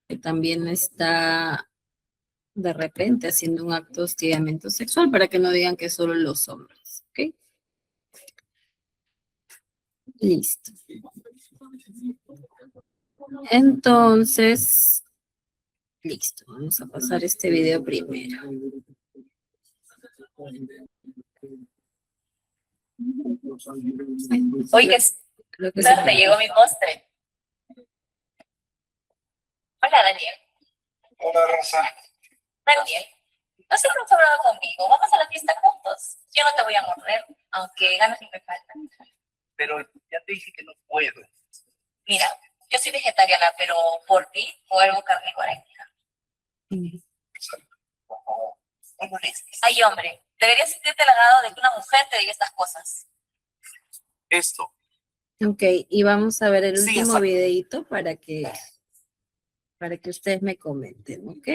que también está de repente haciendo un acto de hostigamiento sexual para que no digan que solo los hombres. ¿Ok? Listo. Entonces, listo. Vamos a pasar este video primero. Oye, Creo que me llegó mi postre. Hola, Daniel. Hola, Rosa. Daniel, no siempre has hablado conmigo. Vamos a la fiesta juntos. Yo no te voy a morder, aunque ganas ni me faltan. Pero ya te dije que no puedo. Mira, yo soy vegetariana, pero por ti o algo carnívora. No molestes. Ay, hombre, deberías sentirte halagado de que una mujer te diga estas cosas. Esto Ok, y vamos a ver el Sí, último exacto. videito para que ustedes me comenten, ¿ok?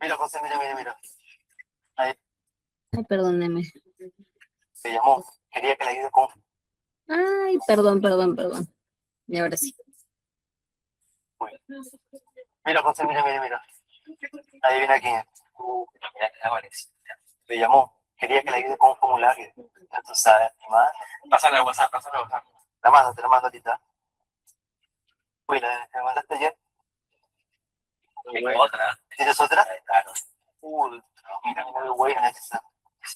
Mira, José, mira. Ahí Ay, perdóneme. te llamó. Quería que le ayude con... Ay, perdón. Y ahora sí. Mira, José, mira. Adivina quién es. Mira que la Valencia. Te llamó. Quería que le ayude con un formulario. Ya tú sabes, mi madre. Pásale al WhatsApp. Te la mando ahorita. Uy, ¿la mandaste ayer? Tengo otra. ¿Tienes otra? Claro. Uy, mira, muy buena esa.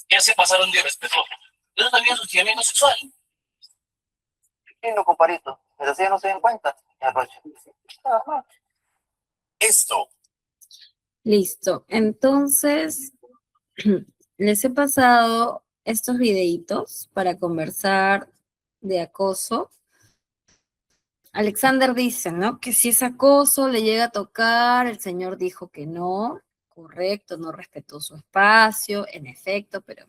Ya se pasaron de respeto. Eso también es hostigamiento sexual. ¿Quién no, comparito? ¿Pero así no se dan cuenta? Ya, Rocha. Ajá. Esto Listo. Entonces, les he pasado estos videitos para conversar de acoso. Alexander dice, ¿no? Que si es acoso, le llega a tocar, el señor dijo que no, correcto, no respetó su espacio, en efecto, pero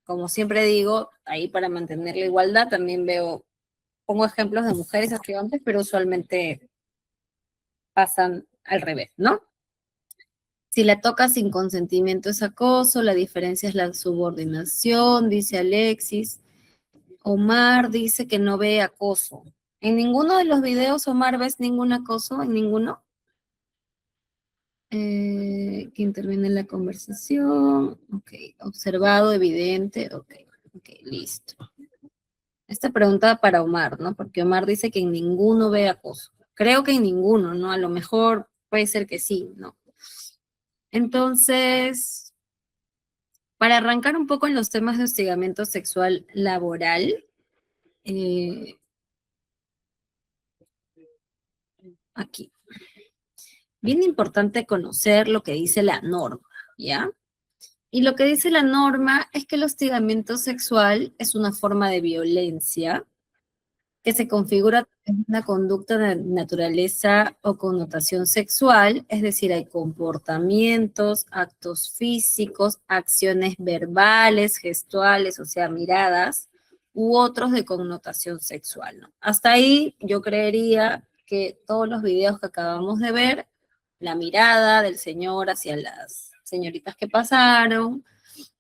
como siempre digo, ahí para mantener la igualdad también pongo ejemplos de mujeres activantes, pero usualmente pasan al revés, ¿no? Si la toca sin consentimiento es acoso, la diferencia es la subordinación, dice Alexis. Omar dice que no ve acoso. ¿En ninguno de los videos, Omar, ves ningún acoso? ¿En ninguno? Que interviene en la conversación. Ok, observado, evidente. Ok, listo. Esta pregunta para Omar, ¿no? Porque Omar dice que en ninguno ve acoso. Creo que en ninguno, ¿no? A lo mejor puede ser que sí, ¿no? Entonces, para arrancar un poco en los temas de hostigamiento sexual laboral, aquí. Bien importante conocer lo que dice la norma, ¿ya? Y lo que dice la norma es que el hostigamiento sexual es una forma de violencia que se configura en una conducta de naturaleza o connotación sexual, es decir, hay comportamientos, actos físicos, acciones verbales, gestuales, o sea, miradas, u otros de connotación sexual, ¿no? Hasta ahí yo creería que todos los videos que acabamos de ver, la mirada del señor hacia las señoritas que pasaron,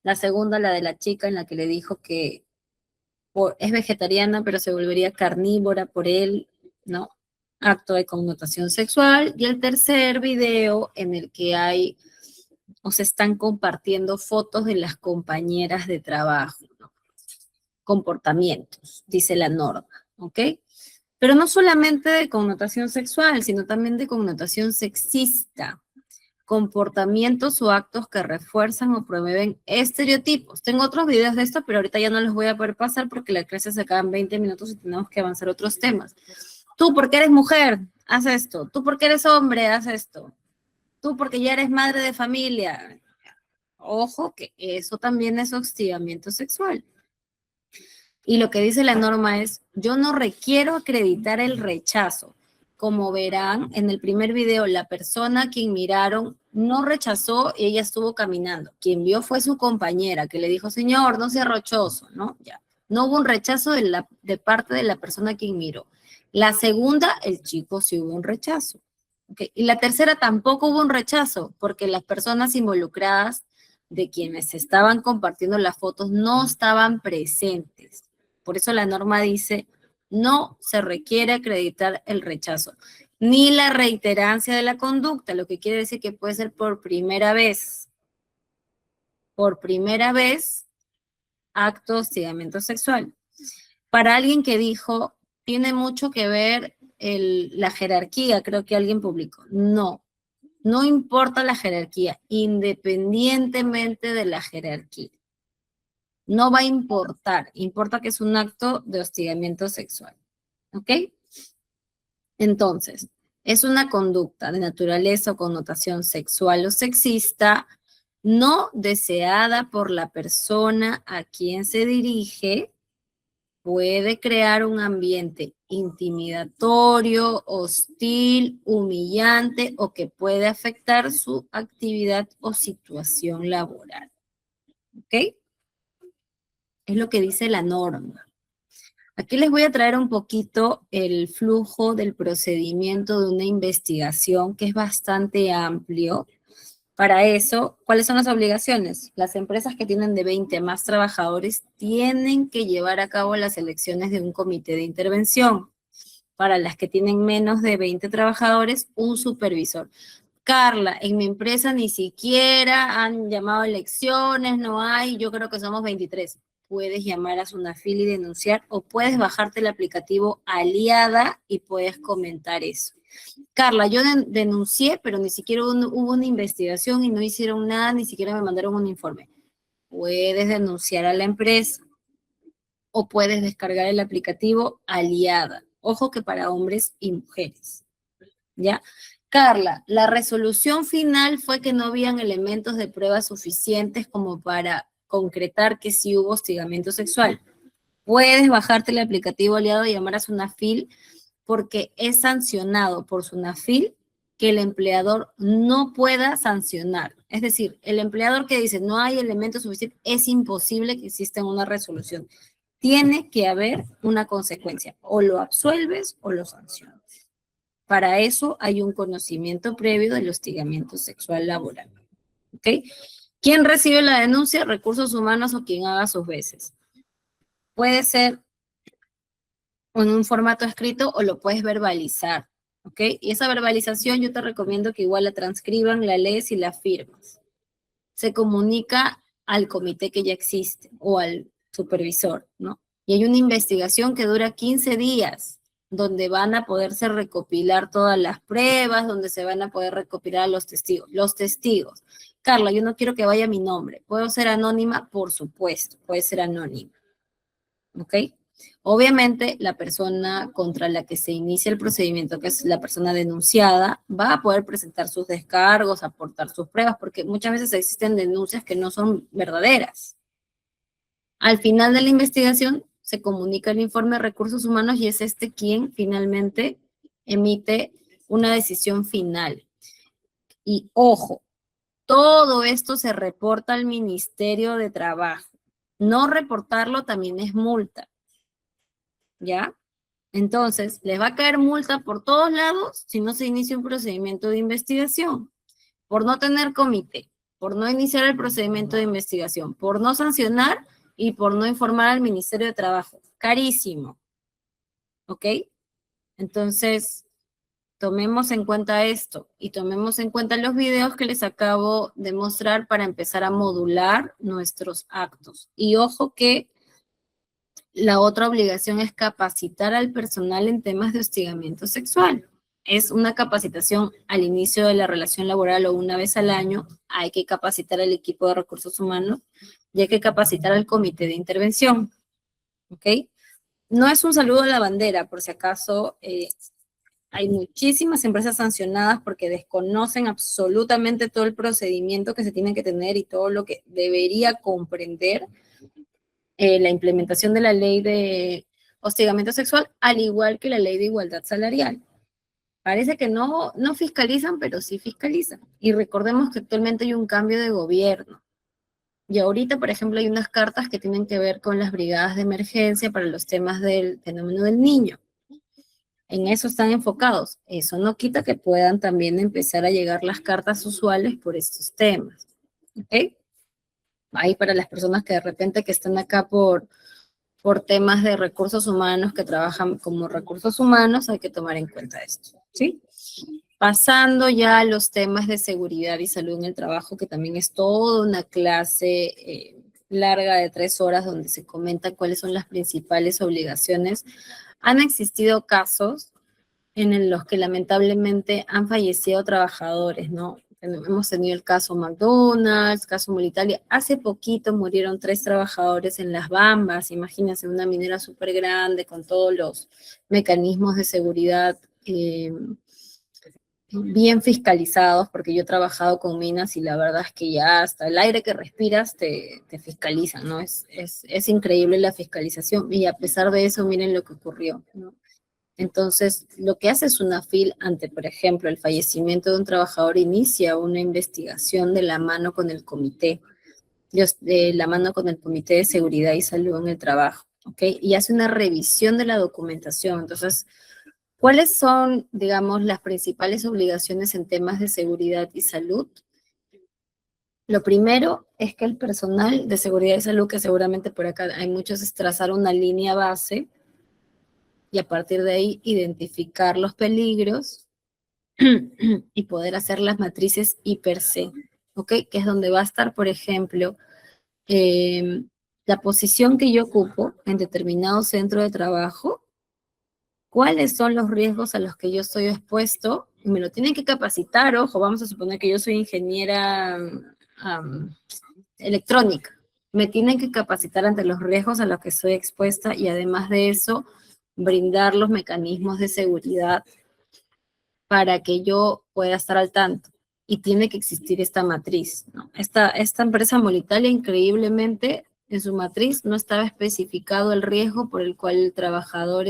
la segunda, la de la chica en la que le dijo que es vegetariana, pero se volvería carnívora por él, ¿no? Acto de connotación sexual. Y el tercer video en el que hay, o se están compartiendo fotos de las compañeras de trabajo, ¿no? Comportamientos, dice la norma, ¿ok? Pero no solamente de connotación sexual, sino también de connotación sexista. Comportamientos o actos que refuerzan o promueven estereotipos. Tengo otros videos de esto, pero ahorita ya no los voy a poder pasar porque la clase se acaba en 20 minutos y tenemos que avanzar otros temas. Tú porque eres mujer, haz esto. Tú porque eres hombre, haz esto. Tú porque ya eres madre de familia. Ojo que eso también es hostigamiento sexual. Y lo que dice la norma es, yo no requiero acreditar el rechazo. Como verán, en el primer video, la persona a quien miraron no rechazó y ella estuvo caminando. Quien vio fue su compañera, que le dijo, señor, no sea rochoso, ¿no? Ya. No hubo un rechazo de parte de la persona a quien miró. La segunda, el chico sí hubo un rechazo. ¿Okay? Y la tercera tampoco hubo un rechazo, porque las personas involucradas de quienes estaban compartiendo las fotos no estaban presentes. Por eso la norma dice, no se requiere acreditar el rechazo, ni la reiterancia de la conducta, lo que quiere decir que puede ser por primera vez. Por primera vez, acto de hostigamiento sexual. Para alguien que dijo, tiene mucho que ver la jerarquía, creo que alguien publicó. No, no importa la jerarquía, independientemente de la jerarquía. No va a importar, importa que es un acto de hostigamiento sexual, ¿ok? Entonces, es una conducta de naturaleza o connotación sexual o sexista no deseada por la persona a quien se dirige, puede crear un ambiente intimidatorio, hostil, humillante o que puede afectar su actividad o situación laboral, ¿ok? Es lo que dice la norma. Aquí les voy a traer un poquito el flujo del procedimiento de una investigación que es bastante amplio. Para eso, ¿cuáles son las obligaciones? Las empresas que tienen de 20 más trabajadores tienen que llevar a cabo las elecciones de un comité de intervención. Para las que tienen menos de 20 trabajadores, un supervisor. Carla, en mi empresa ni siquiera han llamado a elecciones, no hay, yo creo que somos 23. Puedes llamar a Sunafil y denunciar o puedes bajarte el aplicativo Aliada y puedes comentar eso. Carla, yo denuncié, pero ni siquiera hubo una investigación y no hicieron nada, ni siquiera me mandaron un informe. Puedes denunciar a la empresa o puedes descargar el aplicativo Aliada. Ojo que para hombres y mujeres, ¿ya? Carla, la resolución final fue que no habían elementos de prueba suficientes como para concretar que sí hubo hostigamiento sexual. Puedes bajarte el aplicativo Aliado y llamar a Sunafil porque es sancionado por Sunafil que el empleador no pueda sancionar. Es decir, el empleador que dice no hay elementos suficientes, es imposible que exista una resolución. Tiene que haber una consecuencia. O lo absuelves o lo sancionas. Para eso hay un conocimiento previo del hostigamiento sexual laboral. ¿Ok? ¿Quién recibe la denuncia? Recursos humanos o quien haga sus veces. Puede ser en un formato escrito o lo puedes verbalizar. ¿Ok? Y esa verbalización yo te recomiendo que igual la transcriban, la lees y la firmas. Se comunica al comité que ya existe o al supervisor, ¿no? Y hay una investigación que dura 15 días, donde van a poderse recopilar todas las pruebas, donde se van a poder recopilar los testigos. Los testigos. Carla, yo no quiero que vaya mi nombre. ¿Puedo ser anónima? Por supuesto, puede ser anónima. ¿Ok? Obviamente, la persona contra la que se inicia el procedimiento, que es la persona denunciada, va a poder presentar sus descargos, aportar sus pruebas, porque muchas veces existen denuncias que no son verdaderas. Al final de la investigación, se comunica el informe de recursos humanos y es quien finalmente emite una decisión final. Y ojo, todo esto se reporta al Ministerio de Trabajo. No reportarlo también es multa. ¿Ya? Entonces, les va a caer multa por todos lados si no se inicia un procedimiento de investigación. Por no tener comité, por no iniciar el procedimiento de investigación, por no sancionar y por no informar al Ministerio de Trabajo. Carísimo. ¿Ok? Entonces, tomemos en cuenta esto y tomemos en cuenta los videos que les acabo de mostrar para empezar a modular nuestros actos. Y ojo que la otra obligación es capacitar al personal en temas de hostigamiento sexual. Es una capacitación al inicio de la relación laboral o una vez al año. Hay que capacitar al equipo de recursos humanos y hay que capacitar al comité de intervención. ¿Ok? No es un saludo a la bandera, por si acaso. Hay muchísimas empresas sancionadas porque desconocen absolutamente todo el procedimiento que se tiene que tener y todo lo que debería comprender la implementación de la ley de hostigamiento sexual, al igual que la ley de igualdad salarial. Parece que no fiscalizan, pero sí fiscalizan. Y recordemos que actualmente hay un cambio de gobierno. Y ahorita, por ejemplo, hay unas cartas que tienen que ver con las brigadas de emergencia para los temas del fenómeno del niño. En eso están enfocados. Eso no quita que puedan también empezar a llegar las cartas usuales por estos temas. ¿Ok? Ahí para las personas que de repente que están acá por temas de recursos humanos, que trabajan como recursos humanos, hay que tomar en cuenta esto, ¿sí? Pasando ya a los temas de seguridad y salud en el trabajo, que también es toda una clase larga de 3 horas donde se comenta cuáles son las principales obligaciones. Han existido casos en los que lamentablemente han fallecido trabajadores, ¿no? Hemos tenido el caso McDonald's, caso Molitalia. Hace poquito murieron 3 trabajadores en Las Bambas. Imagínense, una minera súper grande con todos los mecanismos de seguridad bien fiscalizados, porque yo he trabajado con minas y la verdad es que ya hasta el aire que respiras te fiscalizan, ¿no? Es increíble la fiscalización y a pesar de eso, miren lo que ocurrió, ¿no? Entonces, lo que hace SUNAFIL ante, por ejemplo, el fallecimiento de un trabajador, inicia una investigación de la mano con el comité, de la mano con el Comité de Seguridad y Salud en el Trabajo, ¿ok? Y hace una revisión de la documentación. Entonces, ¿cuáles son, digamos, las principales obligaciones en temas de seguridad y salud? Lo primero es que el personal de seguridad y salud, que seguramente por acá hay muchos, es trazar una línea base y a partir de ahí identificar los peligros y poder hacer las matrices I/C, ¿ok? Que es donde va a estar, por ejemplo, la posición que yo ocupo en determinado centro de trabajo, cuáles son los riesgos a los que yo estoy expuesto, y me lo tienen que capacitar, ojo, vamos a suponer que yo soy ingeniera electrónica, me tienen que capacitar ante los riesgos a los que estoy expuesta y además de eso, brindar los mecanismos de seguridad para que yo pueda estar al tanto. Y tiene que existir esta matriz, ¿no? Esta empresa Molitalia, increíblemente, en su matriz no estaba especificado el riesgo por el cual el trabajador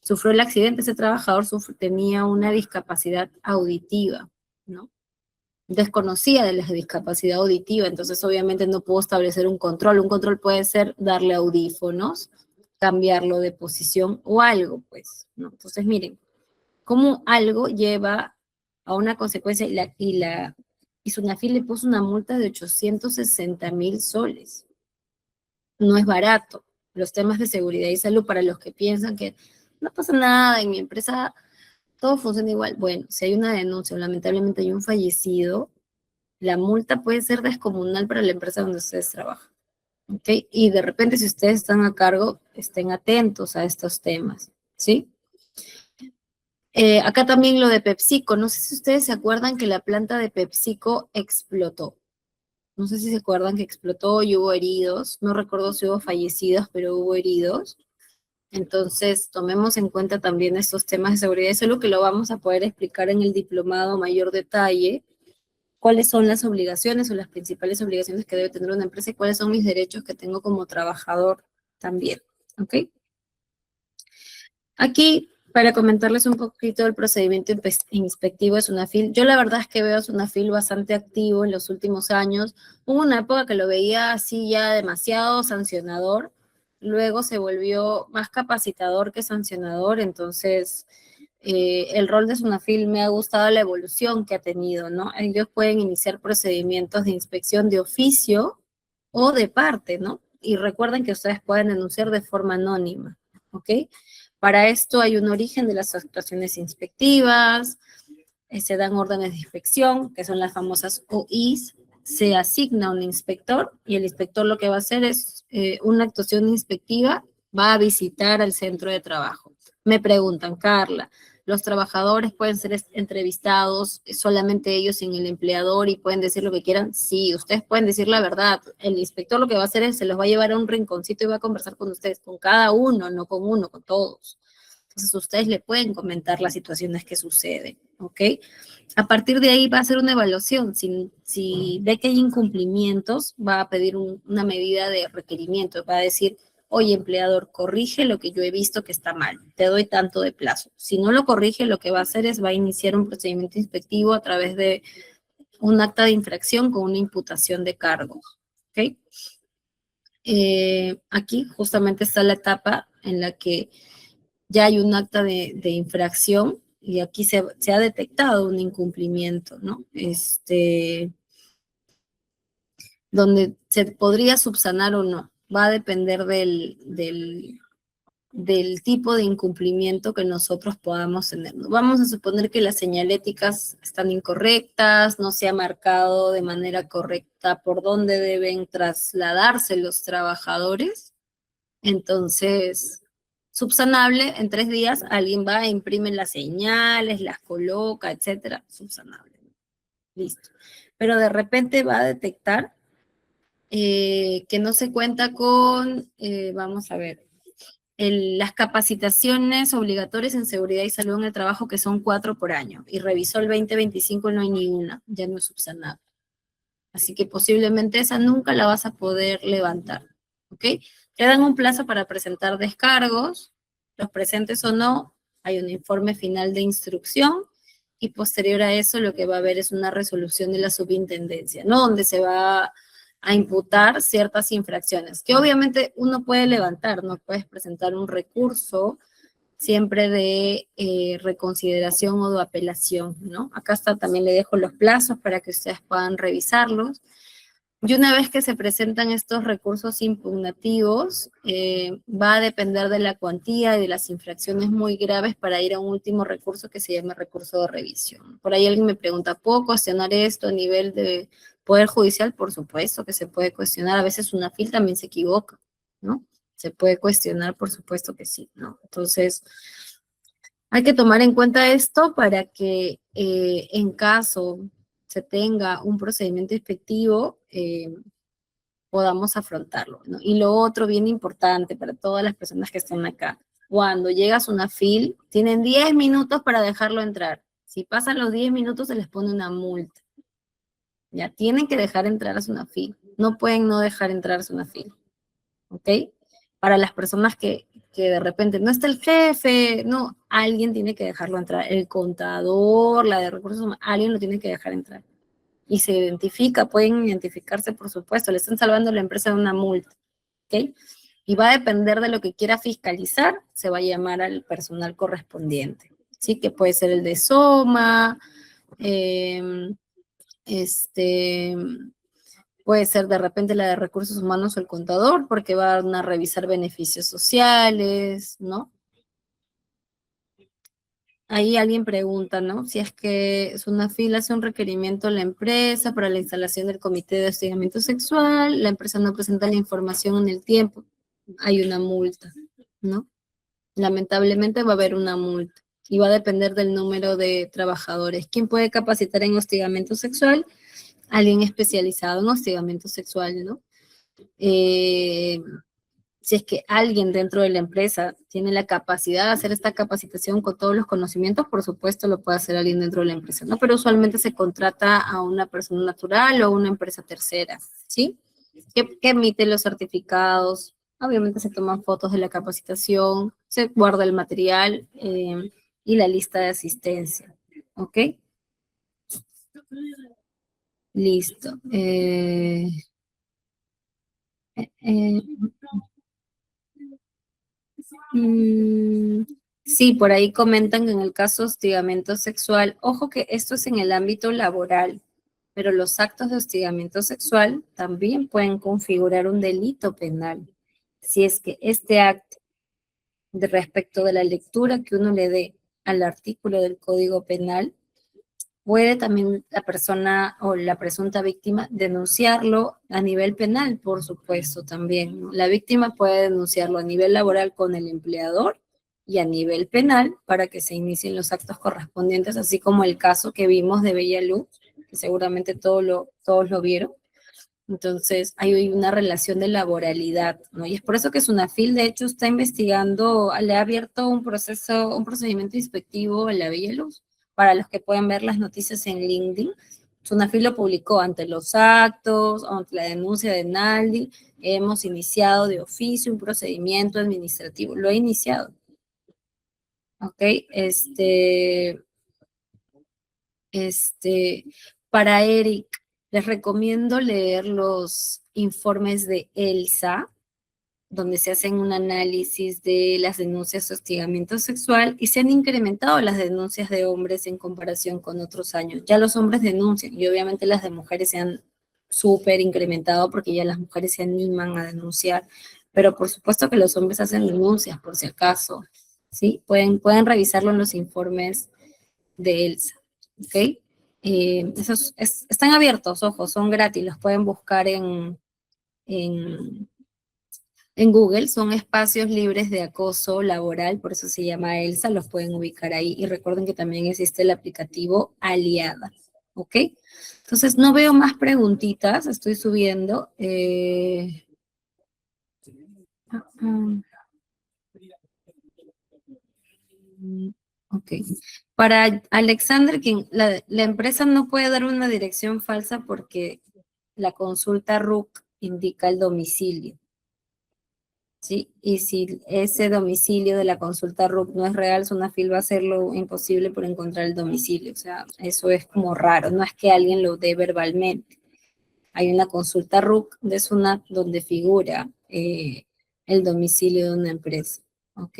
sufrió el accidente. Ese trabajador tenía una discapacidad auditiva, ¿no? Desconocía de la discapacidad auditiva, entonces obviamente no puedo establecer un control. Un control puede ser darle audífonos, cambiarlo de posición o algo, pues, ¿no? Entonces, miren, cómo algo lleva a una consecuencia y SUNAFIL le puso una multa de 860,000 soles. No es barato. Los temas de seguridad y salud, para los que piensan que no pasa nada, en mi empresa todo funciona igual. Bueno, si hay una denuncia o lamentablemente hay un fallecido, la multa puede ser descomunal para la empresa donde ustedes trabajan. ¿ok? Y de repente, si ustedes están a cargo, estén atentos a estos temas, ¿sí? Acá también lo de PepsiCo. No sé si ustedes se acuerdan que la planta de PepsiCo explotó. No sé si se acuerdan que explotó y hubo heridos. No recuerdo si hubo fallecidos, pero hubo heridos. Entonces, tomemos en cuenta también estos temas de seguridad. Eso es lo que lo vamos a poder explicar en el diplomado a mayor detalle. Cuáles son las obligaciones o las principales obligaciones que debe tener una empresa y cuáles son mis derechos que tengo como trabajador también. ¿Ok? Aquí, para comentarles un poquito del procedimiento inspectivo de SUNAFIL, yo la verdad es que veo a SUNAFIL bastante activo en los últimos años. Hubo una época que lo veía así ya demasiado sancionador, luego se volvió más capacitador que sancionador, entonces el rol de SUNAFIL me ha gustado la evolución que ha tenido, ¿no? Ellos pueden iniciar procedimientos de inspección de oficio o de parte, ¿no? Y recuerden que ustedes pueden denunciar de forma anónima, ¿ok? Para esto hay un origen de las actuaciones inspectivas, se dan órdenes de inspección, que son las famosas OIs, se asigna un inspector y el inspector lo que va a hacer es una actuación inspectiva, va a visitar al centro de trabajo. Me preguntan, Carla, ¿los trabajadores pueden ser entrevistados solamente ellos sin el empleador y pueden decir lo que quieran? Sí, ustedes pueden decir la verdad. El inspector lo que va a hacer es se los va a llevar a un rinconcito y va a conversar con ustedes, con cada uno, no con uno, con todos. Entonces ustedes le pueden comentar las situaciones que suceden, ¿ok? A partir de ahí va a hacer una evaluación. Si ve que hay incumplimientos, va a pedir una medida de requerimiento. Va a decir, oye, empleador, corrige lo que yo he visto que está mal. Te doy tanto de plazo. Si no lo corrige, lo que va a hacer es va a iniciar un procedimiento inspectivo a través de un acta de infracción con una imputación de cargos, ¿ok? Aquí justamente está la etapa en la que ya hay un acta de infracción y aquí se ha detectado un incumplimiento, ¿no? Donde se podría subsanar o no. Va a depender del tipo de incumplimiento que nosotros podamos tener. Vamos a suponer que las señaléticas están incorrectas, no se ha marcado de manera correcta por dónde deben trasladarse los trabajadores. Entonces, subsanable, en 3 días alguien va e imprime las señales, las coloca, etcétera, subsanable. Listo. Pero de repente va a detectar que no se cuenta con, vamos a ver, las capacitaciones obligatorias en seguridad y salud en el trabajo, que son 4 por año, y revisó el 2025 y no hay ni una, ya no es subsanable. Así que posiblemente esa nunca la vas a poder levantar, ¿ok? Te dan un plazo para presentar descargos, los presentes o no, hay un informe final de instrucción, y posterior a eso lo que va a haber es una resolución de la subintendencia, ¿no? Donde se va a imputar ciertas infracciones, que obviamente uno puede levantar, no puedes presentar un recurso siempre de reconsideración o de apelación, ¿no? Acá está, también le dejo los plazos para que ustedes puedan revisarlos. Y una vez que se presentan estos recursos impugnativos, va a depender de la cuantía y de las infracciones muy graves para ir a un último recurso que se llama recurso de revisión. Por ahí alguien me pregunta, ¿puedo cuestionar esto a nivel de Poder Judicial? Por supuesto que se puede cuestionar. A veces una FIL también se equivoca, ¿no? Se puede cuestionar, por supuesto que sí, ¿no? Entonces, hay que tomar en cuenta esto para que en caso se tenga un procedimiento inspectivo, podamos afrontarlo, ¿no? Y lo otro bien importante para todas las personas que están acá, cuando llegas a una FIL, tienen 10 minutos para dejarlo entrar. Si pasan los 10 minutos, se les pone una multa. Ya tienen que dejar entrar a su FIL. No pueden no dejar entrar a su FIL. ¿Ok? Para las personas que de repente no está el jefe, no, alguien tiene que dejarlo entrar. El contador, la de recursos humanos, alguien lo tiene que dejar entrar. Y se identifica, pueden identificarse, por supuesto, le están salvando a la empresa de una multa. ¿Ok? Y va a depender de lo que quiera fiscalizar, se va a llamar al personal correspondiente. ¿Sí? Que puede ser el de SOMA, puede ser de repente la de recursos humanos o el contador, porque van a revisar beneficios sociales, ¿no? ahí alguien pregunta, ¿no? Si es que SUNAFIL hace un requerimiento a la empresa para la instalación del comité de hostigamiento sexual, la empresa no presenta la información en el tiempo, hay una multa, ¿no? Lamentablemente va a haber una multa y va a depender del número de trabajadores. ¿Quién puede capacitar en hostigamiento sexual? Alguien especializado en hostigamiento sexual, ¿no? Si es que alguien dentro de la empresa tiene la capacidad de hacer esta capacitación con todos los conocimientos, por supuesto lo puede hacer alguien dentro de la empresa, ¿no? Pero usualmente se contrata a una persona natural o una empresa tercera, ¿sí? Que emite los certificados, obviamente se toman fotos de la capacitación, se guarda el material y la lista de asistencia, ¿ok? Listo. Sí, por ahí comentan que en el caso de hostigamiento sexual, ojo que esto es en el ámbito laboral, pero los actos de hostigamiento sexual también pueden configurar un delito penal. Si es que este acto, de respecto de la lectura que uno le dé al artículo del Código Penal, puede también la persona o la presunta víctima denunciarlo a nivel penal, por supuesto, también, ¿no? La víctima puede denunciarlo a nivel laboral con el empleador y a nivel penal para que se inicien los actos correspondientes, así como el caso que vimos de Bellaluz, que seguramente todos lo vieron. Entonces, hay una relación de laboralidad, ¿no? Y es por eso que SUNAFIL, de hecho, está investigando, le ha abierto un procedimiento inspectivo a la Bellaluz. Para los que pueden ver las noticias en LinkedIn, SUNAFIL lo publicó ante los actos, ante la denuncia de Naldi, hemos iniciado de oficio un procedimiento administrativo, lo he iniciado. Ok, para Eric, les recomiendo leer los informes de ELSA, donde se hacen un análisis de las denuncias de hostigamiento sexual y se han incrementado las denuncias de hombres en comparación con otros años. Ya los hombres denuncian y obviamente las de mujeres se han súper incrementado porque ya las mujeres se animan a denunciar, pero por supuesto que los hombres hacen denuncias por si acaso, ¿sí? Pueden revisarlo en los informes de ELSA, ¿ok? Están abiertos, ojo, son gratis, los pueden buscar en Google, son espacios libres de acoso laboral, por eso se llama ELSA, los pueden ubicar ahí. Y recuerden que también existe el aplicativo Aliada, ¿ok? Entonces, no veo más preguntitas, estoy subiendo. Ok. Para Alexander, la empresa no puede dar una dirección falsa porque la consulta RUC indica el domicilio. ¿Sí? Y si ese domicilio de la consulta RUC no es real, SUNAFIL va a hacer lo imposible por encontrar el domicilio. O sea, eso es como raro, no es que alguien lo dé verbalmente. Hay una consulta RUC de SUNAT donde figura el domicilio de una empresa. ¿Ok?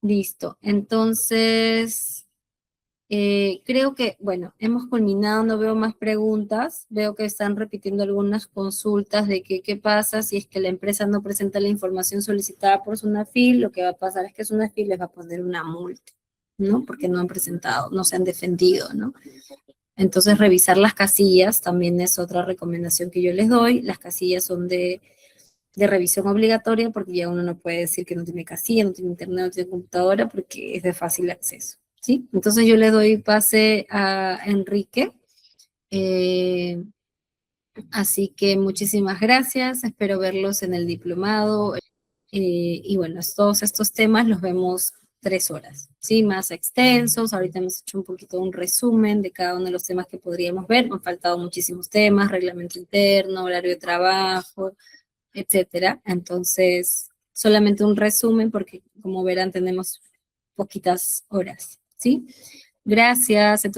Listo. Entonces, creo que, bueno, hemos culminado, no veo más preguntas, veo que están repitiendo algunas consultas de qué pasa si es que la empresa no presenta la información solicitada por SUNAFIL, lo que va a pasar es que SUNAFIL les va a poner una multa, ¿no? Porque no han presentado, no se han defendido, ¿no? Entonces, revisar las casillas también es otra recomendación que yo les doy. Las casillas son de revisión obligatoria porque ya uno no puede decir que no tiene casilla, no tiene internet, no tiene computadora porque es de fácil acceso, ¿sí? Entonces yo le doy pase a Enrique. Así que muchísimas gracias, espero verlos en el diplomado. Y bueno, todos estos temas los vemos 3 horas, ¿sí? Más extensos. Ahorita hemos hecho un poquito un resumen de cada uno de los temas que podríamos ver. Me han faltado muchísimos temas, reglamento interno, horario de trabajo, etcétera. Entonces, solamente un resumen porque, como verán, tenemos poquitas horas, ¿sí? Gracias. Entonces,